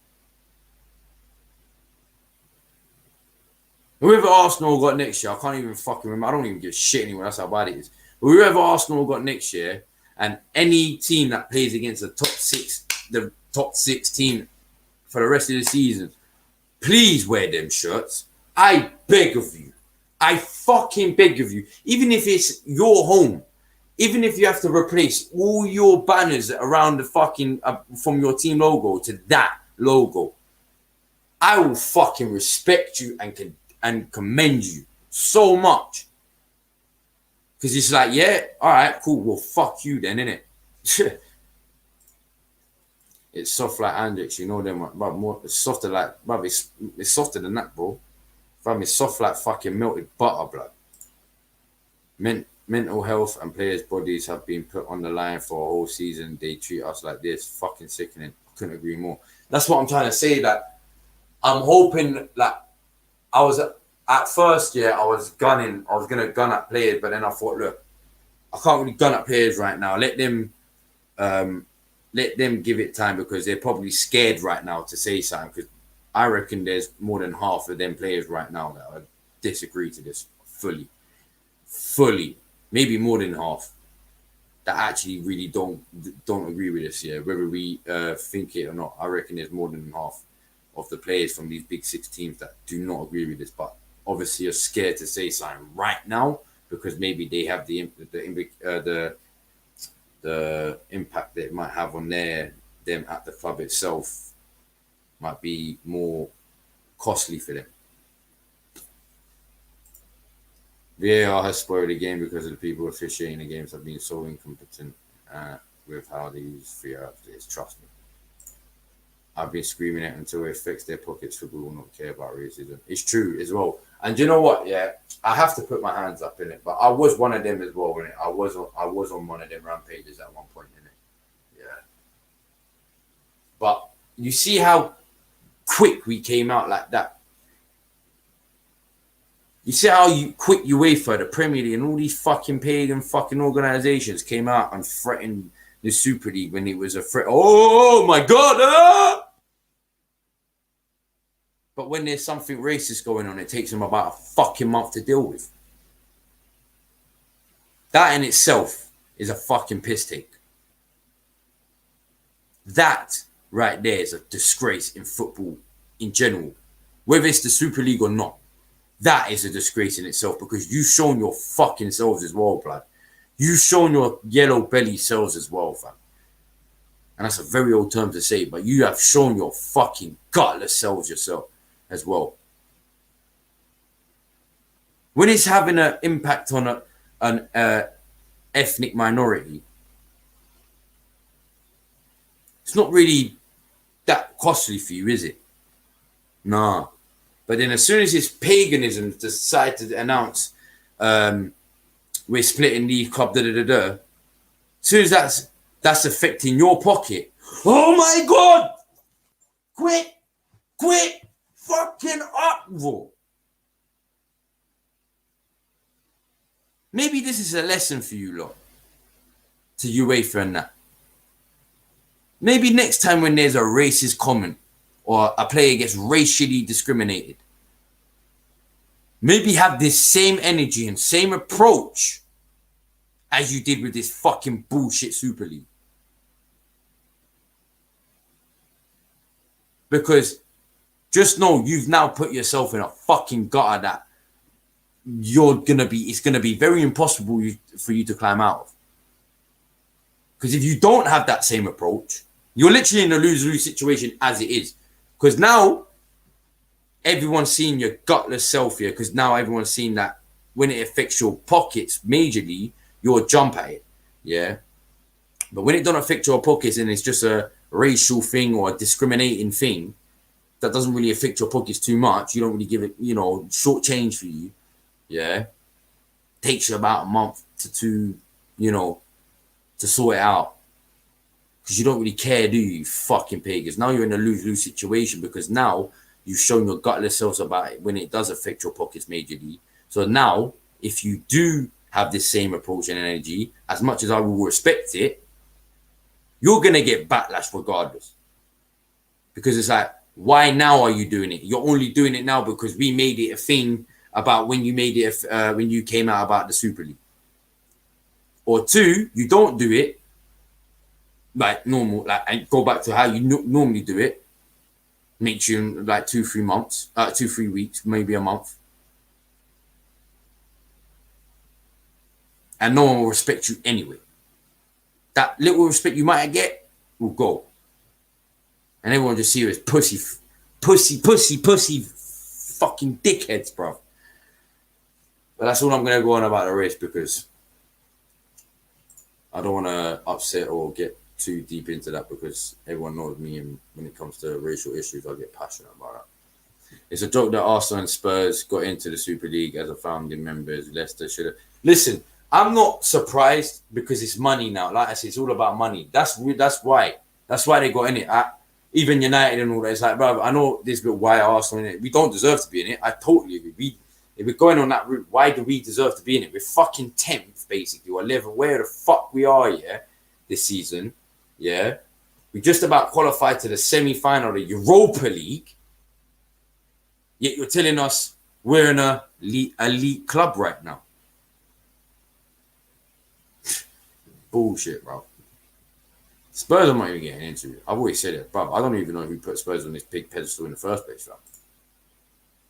Whoever Arsenal got next year, I can't even fucking remember. I don't even give a shit anymore. That's how bad it is. But whoever Arsenal got next year, and any team that plays against the top six team for the rest of the season, please wear them shirts. I beg of you. I fucking beg of you. Even if it's your home, even if you have to replace all your banners around the fucking from your team logo to that logo, I will fucking respect you and commend you so much. Because it's like, yeah, all right, cool. Well, fuck you then, innit? It's soft like Andrix, you know them, but more it's softer like, bruv, it's softer than that, bro. Fam, it's soft like fucking melted butter, blood. Mental health and players' bodies have been put on the line for a whole season. They treat us like this. Fucking sickening. Couldn't agree more. That's what I'm trying to say. That I'm hoping, like, I was at first, yeah, I was gonna gun at players, but then I thought, look, I can't really gun at players right now. Let them give it time, because they're probably scared right now to say something. Because I reckon there's more than half of them players right now that disagree to this fully, maybe more than half, that actually really don't agree with this. Yeah, whether we think it or not, I reckon there's more than half of the players from these big six teams that do not agree with this, but obviously are scared to say something right now because maybe they have the impact that it might have on them at the club itself might be more costly for them. VAR has spoiled the game because of the people officiating the games have been so incompetent with how they use VAR. Trust me. I've been screaming it until it fix their pockets. Football will not care about racism. It's true as well. And you know what? Yeah, I have to put my hands up in it. But I was one of them as well. When I was on one of them rampages at one point in it. Yeah. But you see how quick we came out like that. You see how quick UEFA, the Premier League, and all these fucking pagan fucking organizations came out and threatened the Super League when it was a threat. Oh my God! Ah! But when there's something racist going on, it takes them about a fucking month to deal with. That in itself is a fucking piss take. That right there is a disgrace in football in general. Whether it's the Super League or not, that is a disgrace in itself because you've shown your fucking selves as well, blood. You've shown your yellow belly selves as well, fam. And that's a very old term to say, but you have shown your fucking gutless selves yourself as well. When it's having an impact on an ethnic minority, it's not really that costly for you, is it? Nah. But then as soon as it's paganism decide to announce we're splitting the club, as soon as that's affecting your pocket, oh my God! Quit fucking uproar. Maybe this is a lesson for you lot, to UEFA and that. Maybe next time when there's a racist comment or a player gets racially discriminated, maybe have this same energy and same approach as you did with this fucking bullshit Super League. Because just know you've now put yourself in a fucking gutter that it's gonna be very impossible for you to climb out of. Because if you don't have that same approach, you're literally in a lose-lose situation as it is. Because now everyone's seeing your gutless self here. Because now everyone's seeing that when it affects your pockets majorly, you'll jump at it. Yeah. But when it don't affect your pockets and it's just a racial thing or a discriminating thing that doesn't really affect your pockets too much, you don't really give it, short change for you. Yeah. Takes you about a month to 2, to sort it out. Because you don't really care, do you fucking pagans? Now you're in a lose-lose situation because now you've shown your gutless selves about it when it does affect your pockets majorly. So now, if you do have this same approach and energy, as much as I will respect it, you're going to get backlash regardless. Because it's like, why now are you doing it? You're only doing it now because we made it a thing about when you made it, when you came out about the Super League. Or 2, you don't do it like normal, and go back to how you normally do it. Makes you like 2-3 weeks, maybe a month. And no one will respect you anyway. That little respect you might get will go. And everyone just see you as pussy fucking dickheads, bro. But that's all I'm going to go on about the race because I don't want to upset or get too deep into that because everyone knows me, and when it comes to racial issues, I get passionate about that. It's a joke that Arsenal and Spurs got into the Super League as a founding members. Leicester should have. Listen, I'm not surprised because it's money now. Like I said, it's all about money. That's why. That's why they got in it. Even United and all that. It's like, bro, I know this bit why Arsenal in it. We don't deserve to be in it. I totally agree. If we're going on that route, why do we deserve to be in it? We're fucking 10th, basically, or 11th. Where the fuck we are, yeah, this season. Yeah, we just about qualified to the semi-final of the Europa League. Yet you're telling us we're in a elite club right now. Bullshit, bro. Spurs I'm not even getting into it. I've always said it, bro. I don't even know who put Spurs on this big pedestal in the first place, bro.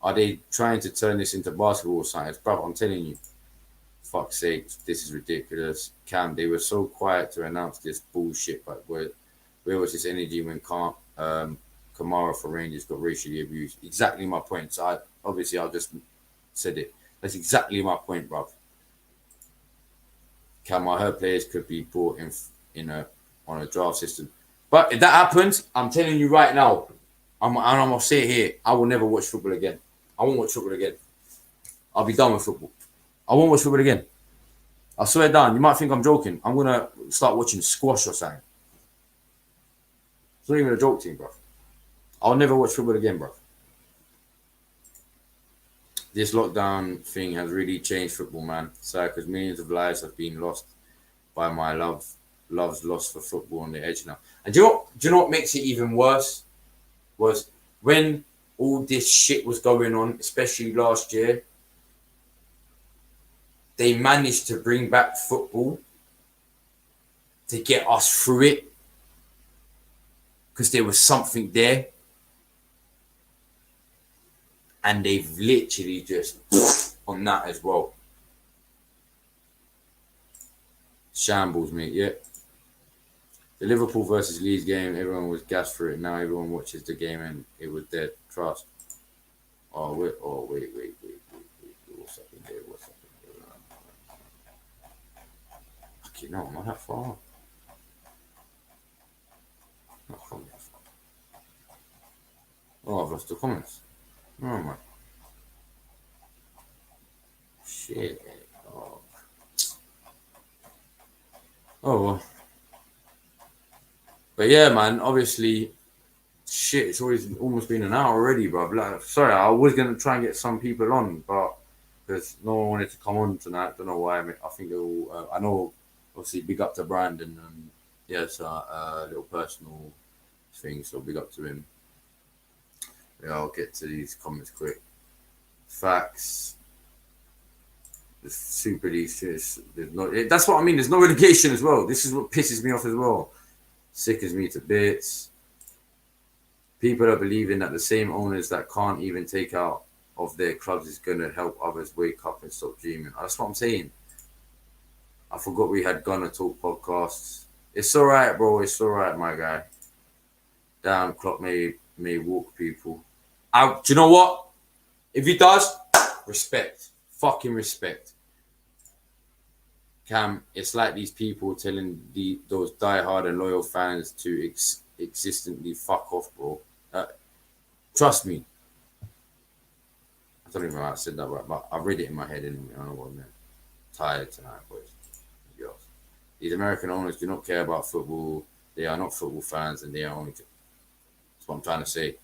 Are they trying to turn this into basketball science? Bro, I'm telling you. Fuck's sake, this is ridiculous. Cam, they were so quiet to announce this bullshit, but where was this energy when Kamara for Rangers got racially abused? Exactly my point. So I just said it. That's exactly my point, bro. Cam, I heard players could be brought on a draft system. But if that happens, I'm telling you right now, I'm gonna say it here, I will never watch football again. I won't watch football again. I'll be done with football. I won't watch football again. I swear down. You might think I'm joking. I'm going to start watching squash or something. It's not even a joke team, bro. I'll never watch football again, bro. This lockdown thing has really changed football, man. Sad because millions of lives have been lost by my love's lost for football on the edge now. And do you know what makes it even worse? Was when all this shit was going on, especially last year, they managed to bring back football to get us through it. because there was something there, and they've literally just on that as well. Shambles, mate. Yeah. The Liverpool versus Leeds game, everyone was gassed for it. Now everyone watches the game and it was dead. Trust. Oh wait. What's up in there? Okay, no, I'm not that far. Not from that far. Oh, I've lost the comments. Oh my. Shit. Oh well. But yeah, man, obviously, shit, it's almost been an hour already, bro. Like, sorry, I was going to try and get some people on, but because no one wanted to come on tonight. Don't know why. I think they all, I know, obviously, big up to Brandon. And yeah, it's a little personal thing, so big up to him. Yeah, I'll get to these comments quick. Facts. The Super League, there's no, that's what I mean. There's no relegation as well. This is what pisses me off as well. Sickens me to bits. People are believing that the same owners that can't even take out of their clubs is going to help others wake up and stop dreaming. That's what I'm saying. I forgot we had Gonna Talk podcasts. It's all right, bro. It's all right, my guy. Damn, Klopp may walk people. Do you know what? If he does, respect. Fucking respect. Cam, it's like these people telling those diehard and loyal fans to existently fuck off, bro. Trust me. I don't even know how I said that right, but I read it in my head anyway. I don't know what I meant. Tired tonight, boys. Yes. These American owners do not care about football. They are not football fans, and they are only. That's what I'm trying to say.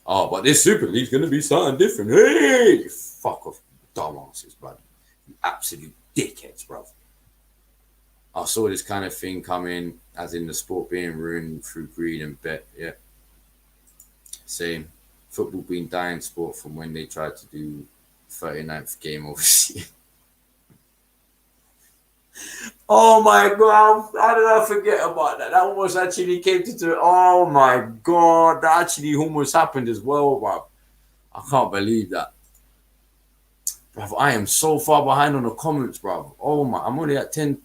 Oh, but this Super League's going to be something different. Hey! Fuck off, dumbasses, blood. You absolute dickheads, bro. I saw this kind of thing coming, as in the sport being ruined through greed and bet. Yeah. Same. Football being dying sport from when they tried to do 39th game overseas. Oh my god, how did I forget about that? That almost actually came to do. Oh my god, that actually almost happened as well, bro. I can't believe that. Bro, I am so far behind on the comments, bro. Oh my, I'm only at 10.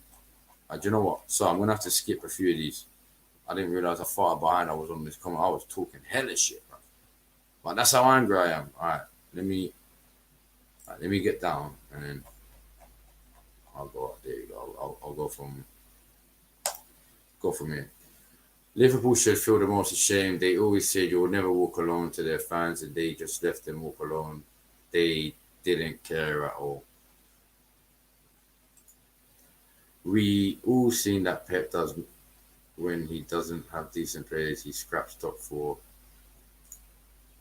Do you know what? So I'm going to have to skip a few of these. I didn't realize how far behind I was on this comment. I was talking hella shit, bro. But that's how angry I am. All right, let me get down and then I'll go. There you go. I'll go from here. Liverpool should feel the most ashamed. They always said you will never walk alone to their fans, and they just left them walk alone. They didn't care at all. We all seen that Pep does when he doesn't have decent players. He scraps top four.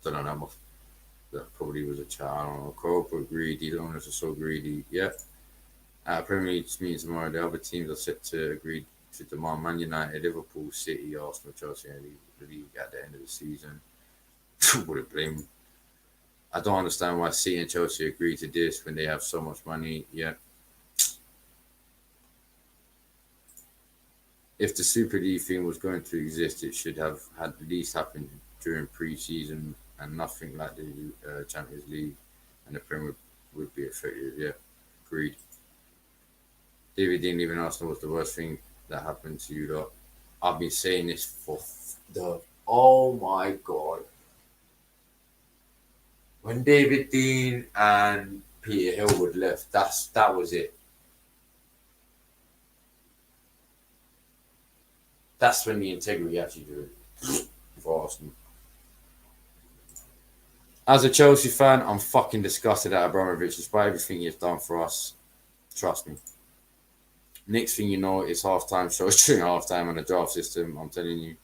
Don't know. That probably was a chat. I don't know. Copa greedy. The owners are so greedy. Yeah. Premier League meeting tomorrow. The other teams are set to agree to demand Man United, Liverpool, City, Arsenal, Chelsea, and the league at the end of the season. Wouldn't blame. I don't understand why City and Chelsea agree to this when they have so much money. Yeah. If the Super League thing was going to exist, it should have had at least happened during pre-season and nothing like the Champions League and the Premier would be effective. Yeah, agreed. David Dean leaving Arsenal was the worst thing that happened to you lot. I've been saying this for oh my god. When David Dean and Peter Hillwood left, that was it. That's when the integrity actually do it for Arsenal. As a Chelsea fan, I'm fucking disgusted at Abramovich despite everything he's done for us. Trust me. Next thing you know, it's halftime shows during halftime on the draft system. I'm telling you,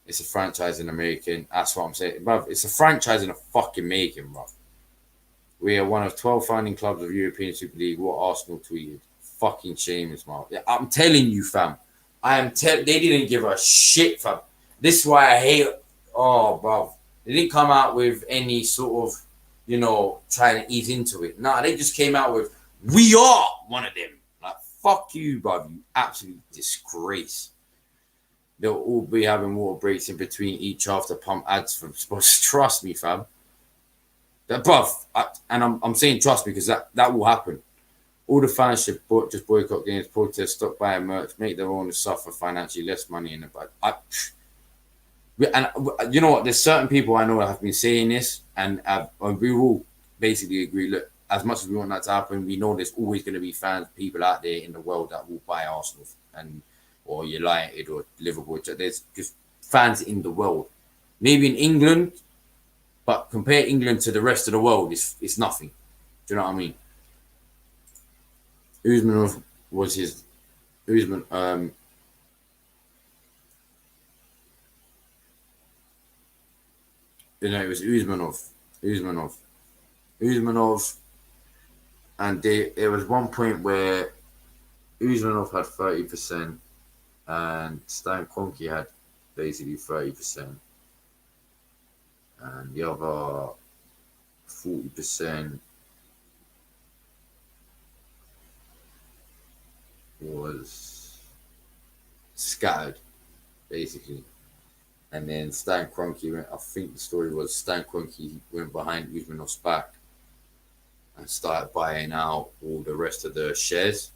it's a franchise in the making. That's what I'm saying. Bruv, it's a franchise in the fucking making, bruv. We are one of 12 founding clubs of European Super League. What Arsenal tweeted. Fucking shameless, man. Yeah, I'm telling you, fam. They didn't give a shit, fam. This is why I hate. Oh, bruv. They didn't come out with any sort of, trying to ease into it. Nah, they just came out with, we are one of them. Like, fuck you, bruv. You absolute disgrace. They'll all be having water breaks in between each half to pump ads from sports. Trust me, fam. That, bruv, I'm saying trust me because that will happen. All the fans should just boycott games, protest, stop buying merch, make their owners suffer financially, less money in the budget. And you know what? There's certain people I know that have been saying this, and we all basically agree. Look, as much as we want that to happen, we know there's always going to be fans, people out there in the world that will buy Arsenal and or United or Liverpool. There's just fans in the world. Maybe in England, but compare England to the rest of the world, it's nothing. Do you know what I mean? Usmanov was his Usman. It was Usmanov, and there was one point where Usmanov had 30%, and Stan Kroenke had basically 30%, and the other 40% was scattered, basically. And then Stan Kroenke went, I think the story was Stan Kroenke went behind Usmanov's back and started buying out all the rest of the shares,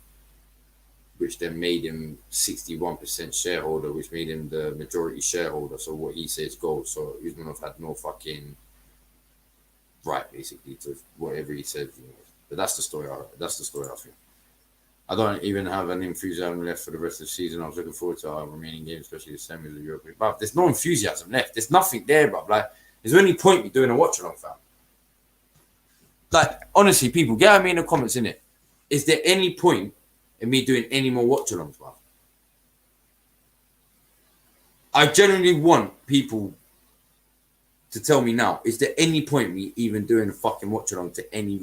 which then made him 61% shareholder, which made him the majority shareholder. So what he says goes. So Usmanov had no fucking right, basically, to whatever he said. But that's the story. That's the story I think. I don't even have an enthusiasm left for the rest of the season. I was looking forward to our remaining games, especially the semis of Europe. But there's no enthusiasm left. There's nothing there, bro. Like, is there any point me doing a watch along, fam? Like, honestly, people, get at me in the comments, innit? Is there any point in me doing any more watch alongs, bro? I genuinely want people to tell me now, is there any point me even doing a fucking watch along to any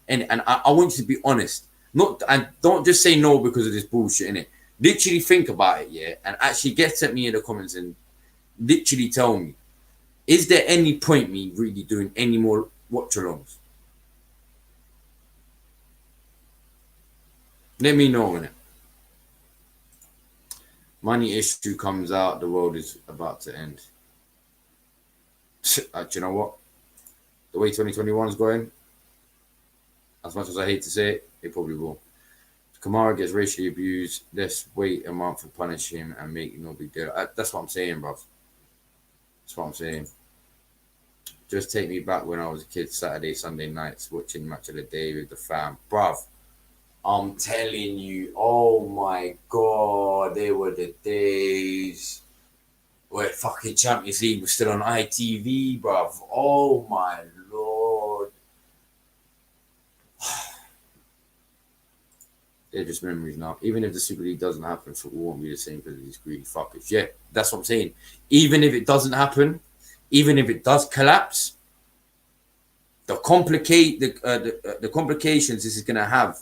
and I want you to be honest. Not and don't just say no because of this bullshit, innit? Literally think about it, yeah, and actually get at me in the comments and literally tell me, is there any point me really doing any more watch alongs? Let me know, innit? Money issue comes out, the world is about to end. Do you know what? The way 2021 is going, as much as I hate to say it, it probably will. Kamara gets racially abused. Let's wait a month to punish him and make no big deal. That's what I'm saying, bro. That's what I'm saying. Just take me back when I was a kid, Saturday, Sunday nights, watching Match of the Day with the fam. Bruv, I'm telling you, oh my God, they were the days where fucking Champions League was still on ITV, bruv. Oh my Lord. They're just memories now. Even if the Super League doesn't happen, football won't be the same because of these greedy fuckers. Yeah, that's what I'm saying. Even if it doesn't happen, even if it does collapse, the complications this is going to have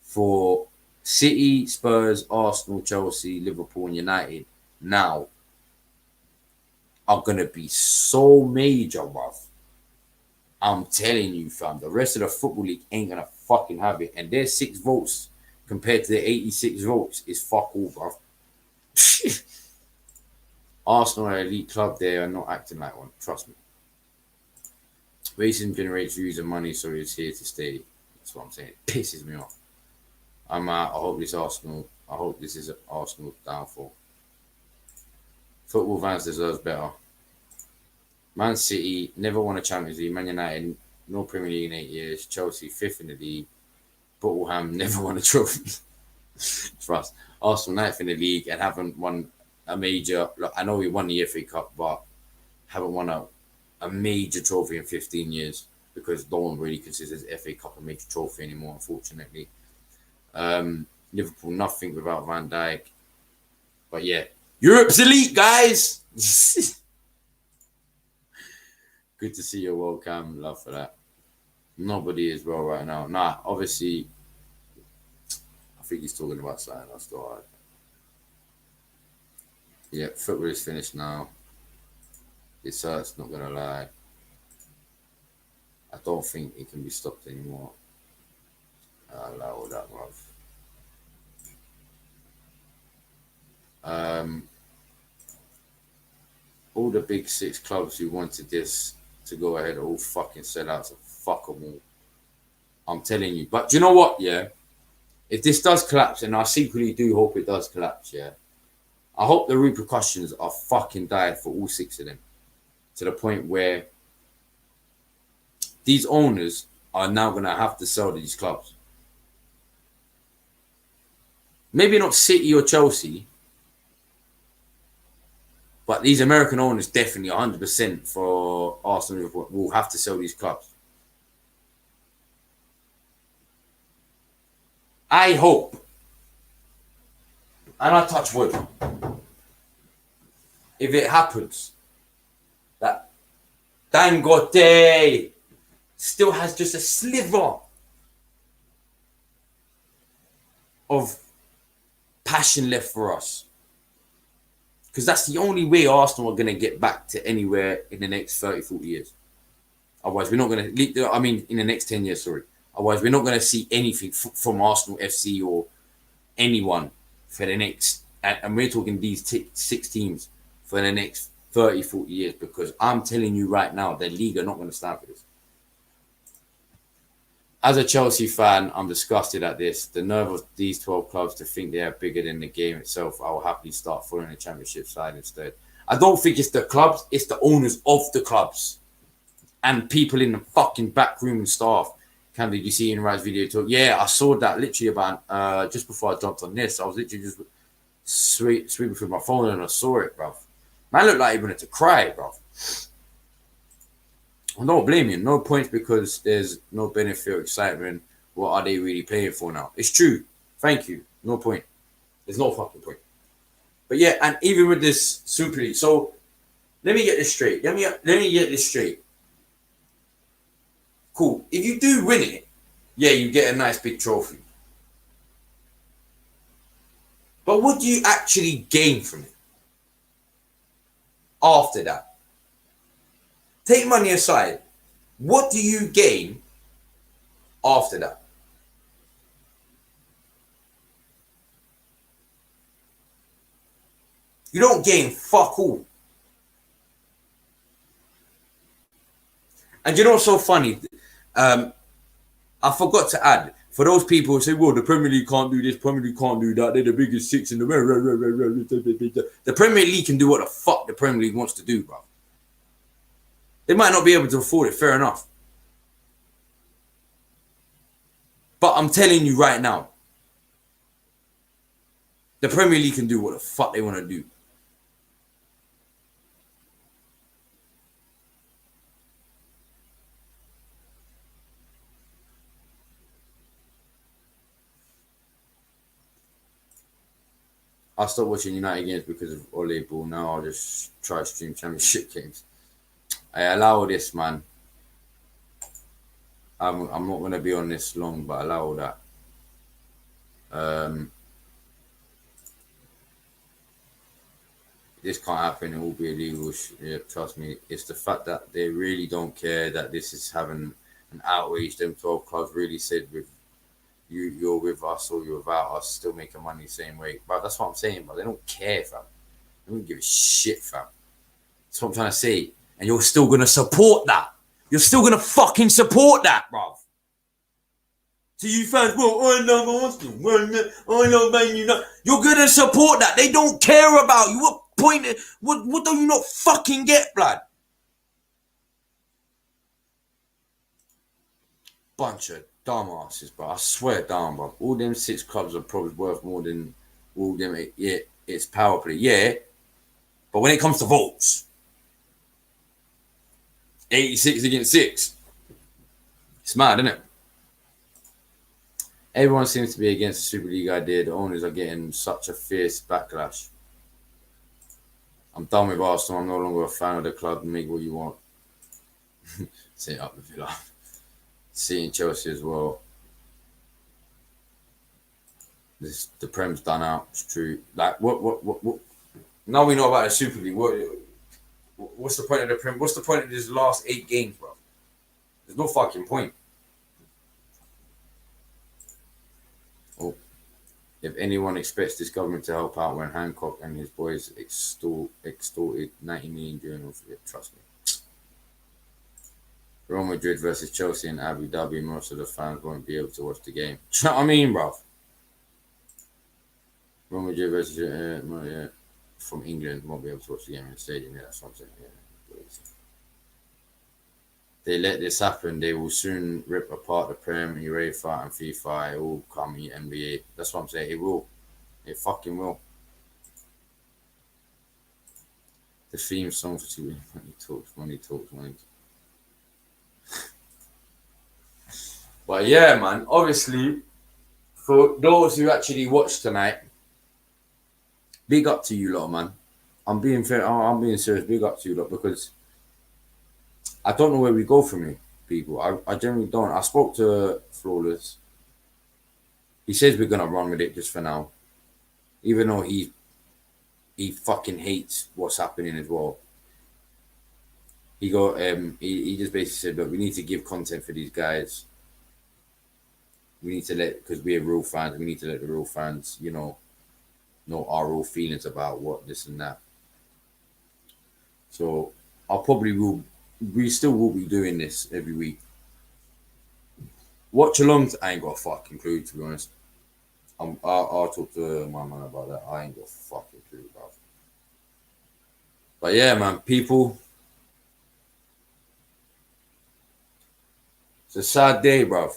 for City, Spurs, Arsenal, Chelsea, Liverpool, and United now are going to be so major, bruv. I'm telling you, fam. The rest of the Football League ain't going to fucking have it. And their 6 votes compared to the 86 votes is fuck all, bruv. Arsenal are an elite club. They are not acting like one. Trust me. Racing generates views and money, so it's here to stay. That's what I'm saying. It pisses me off. I'm out. I hope this is Arsenal's downfall. Football fans deserves better. Man City never won a Champions League. Man United, no Premier League in 8 years. Chelsea, 5th in the league. Bottleham never won a trophy. Trust. Arsenal, 9th in the league and haven't won a major. Look, I know we won the FA Cup, but haven't won a major trophy in 15 years because no one really considers the FA Cup a major trophy anymore, unfortunately. Liverpool, nothing without Van Dijk. But yeah, Europe's elite, guys. Good to see you, welcome. Love for that. Nobody is well right now. Nah, obviously, I think he's talking about something else. Though. Yeah, football is finished now. It hurts, not gonna lie. I don't think it can be stopped anymore. I allow all that, bruv. all the big six clubs who wanted this to go ahead are all fucking sellouts. Fuck them all. I'm telling you. But do you know what? Yeah, if this does collapse, and I secretly do hope it does collapse, yeah, I hope the repercussions are fucking dire for all six of them, to the point where these owners are now gonna have to sell these clubs. Maybe not City or Chelsea, but these American owners definitely 100% for Arsenal will have to sell these clubs. I hope, and I touch wood, if it happens, that Dangote still has just a sliver of passion left for us. Because that's the only way Arsenal are going to get back to anywhere in the next 30, 40 years. Otherwise, we're not going to, in the next 10 years, sorry. Otherwise, we're not going to see anything from Arsenal FC or anyone for the next, and we're talking these six teams for the next 30, 40 years, because I'm telling you right now, the league are not going to stand for this. As a Chelsea fan, I'm disgusted at this. The nerve of these 12 clubs to think they are bigger than the game itself. I will happily start following the Championship side instead. I don't think it's the clubs, it's the owners of the clubs and people in the fucking backroom and staff. Cam, did you see in Rad's video talk? Yeah, I saw that literally about just before I jumped on this. I was literally just sweeping through my phone and I saw it, bruv. Man looked like he wanted to cry, bruv. I don't blame you. No points because there's no benefit or excitement. What are they really playing for now? It's true. Thank you. No point. There's no fucking point. But yeah, and even with this Super League. So let me get this straight. Let me get this straight. Cool. If you do win it, yeah, you get a nice big trophy. But what do you actually gain from it after that? Take money aside. What do you gain after that? You don't gain fuck all. And you know what's so funny? I forgot to add, for those people who say, well, the Premier League can't do this, Premier League can't do that, they're the biggest six in the world. The Premier League can do what the fuck the Premier League wants to do, bro. They might not be able to afford it, fair enough. But I'm telling you right now, the Premier League can do what the fuck they want to do. I stopped watching United games because of Ole Ball. Now I'll just try to stream Championship games. I allow this, man. I'm not going to be on this long, but allow that. This can't happen. It will be illegal. Yeah, trust me. It's the fact that they really don't care that this is having an outrage. Them 12 clubs really said, with you're with us or you're without us, still making money the same way. But that's what I'm saying, but they don't care, fam. They don't give a shit, fam. That's what I'm trying to say. And you're still going to support that. You're still going to fucking support that, bruv. So you fans, well, I love Arsenal. I love Man United. You're going to support that. They don't care about you. What point? What do you not fucking get, blood? Bunch of dumbasses, bro. I swear down, bro. All them six clubs are probably worth more than all them. Yeah, it's power play. Yeah. But when it comes to votes, 86 against 6. It's mad, isn't it? Everyone seems to be against the Super League idea. The owners are getting such a fierce backlash. I'm done with Arsenal. I'm no longer a fan of the club. Make what you want. Say it up if you like. Seeing Chelsea as well. The Prem's done out. It's true. Like, what? Now we know about the Super League. What's the point of the Prem? What's the point of these last 8 games, bro? There's no fucking point. Oh. If anyone expects this government to help out when Hancock and his boys extorted 90 million during trust me. Real Madrid versus Chelsea in Abu Dhabi, most of the fans won't be able to watch the game. Do you know what I mean, bruv? Real Madrid versus from England won't be able to watch the game in the stadium. Yeah, that's what I'm saying. Yeah. They let this happen, they will soon rip apart the Prem, UEFA, and FIFA. It will come in NBA. That's what I'm saying. It will. It fucking will. The theme song for TV. Money talks. But yeah, man. Obviously, for those who actually watched tonight, big up to you lot, man. I'm being fair. I'm being serious. Big up to you lot because I don't know where we go from here, people. I generally don't. I spoke to Flawless. He says we're gonna run with it just for now, even though he fucking hates what's happening as well. He just basically said, look, we need to give content for these guys. We need to because we're real fans. We need to let the real fans, know our real feelings about what this and that. So we still will be doing this every week. Watch alongs, I ain't got a fucking clue, to be honest. I'll talk to my man about that. I ain't got a fucking clue about it. But yeah, man, people. It's a sad day, bruv.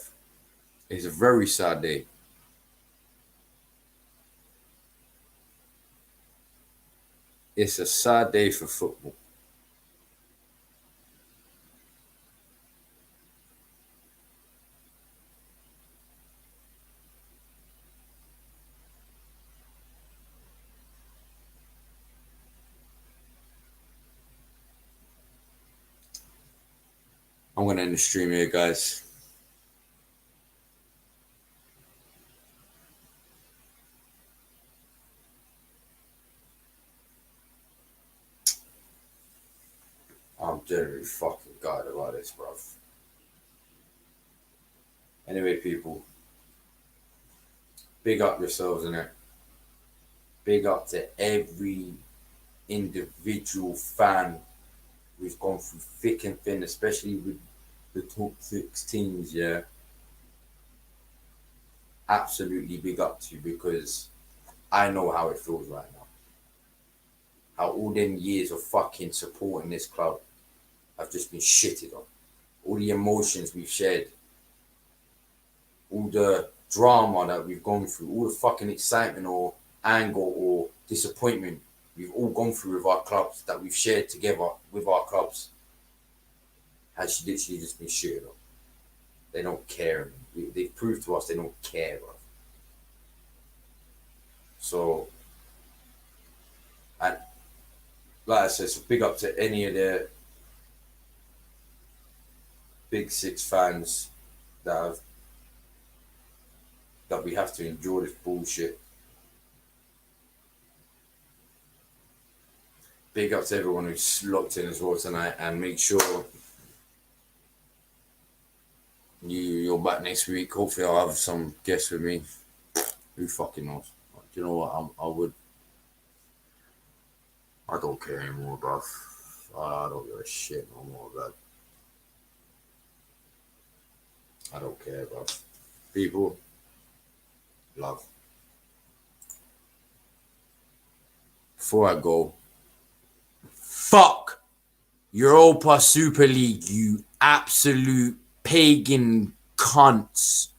It's a very sad day. It's a sad day for football. I'm going to end the stream here, guys. I'm generally fucking gutted about this, bruv. Anyway, people, big up yourselves in it. Big up to every individual fan who's gone through thick and thin, especially with the top 6 teams, yeah. Absolutely big up to you because I know how it feels right now. How all them years of fucking supporting this club have just been shitted on. All the emotions we've shared, all the drama that we've gone through, all the fucking excitement or anger or disappointment we've all gone through with our clubs that we've shared together with our clubs has literally just been shitted on. They don't care. They've proved to us they don't care, bro. So, and like I said, so big up to any of the Big 6 fans that we have to endure this bullshit. Big up to everyone who's locked in as well tonight, and make sure you're back next week. Hopefully I'll have some guests with me. Who fucking knows? Do you know what? I don't care anymore, bruv. I don't give a shit no more, bruv. I don't care, bruv. People, love. Before I go, fuck Europa Super League, you absolute pagan cunts.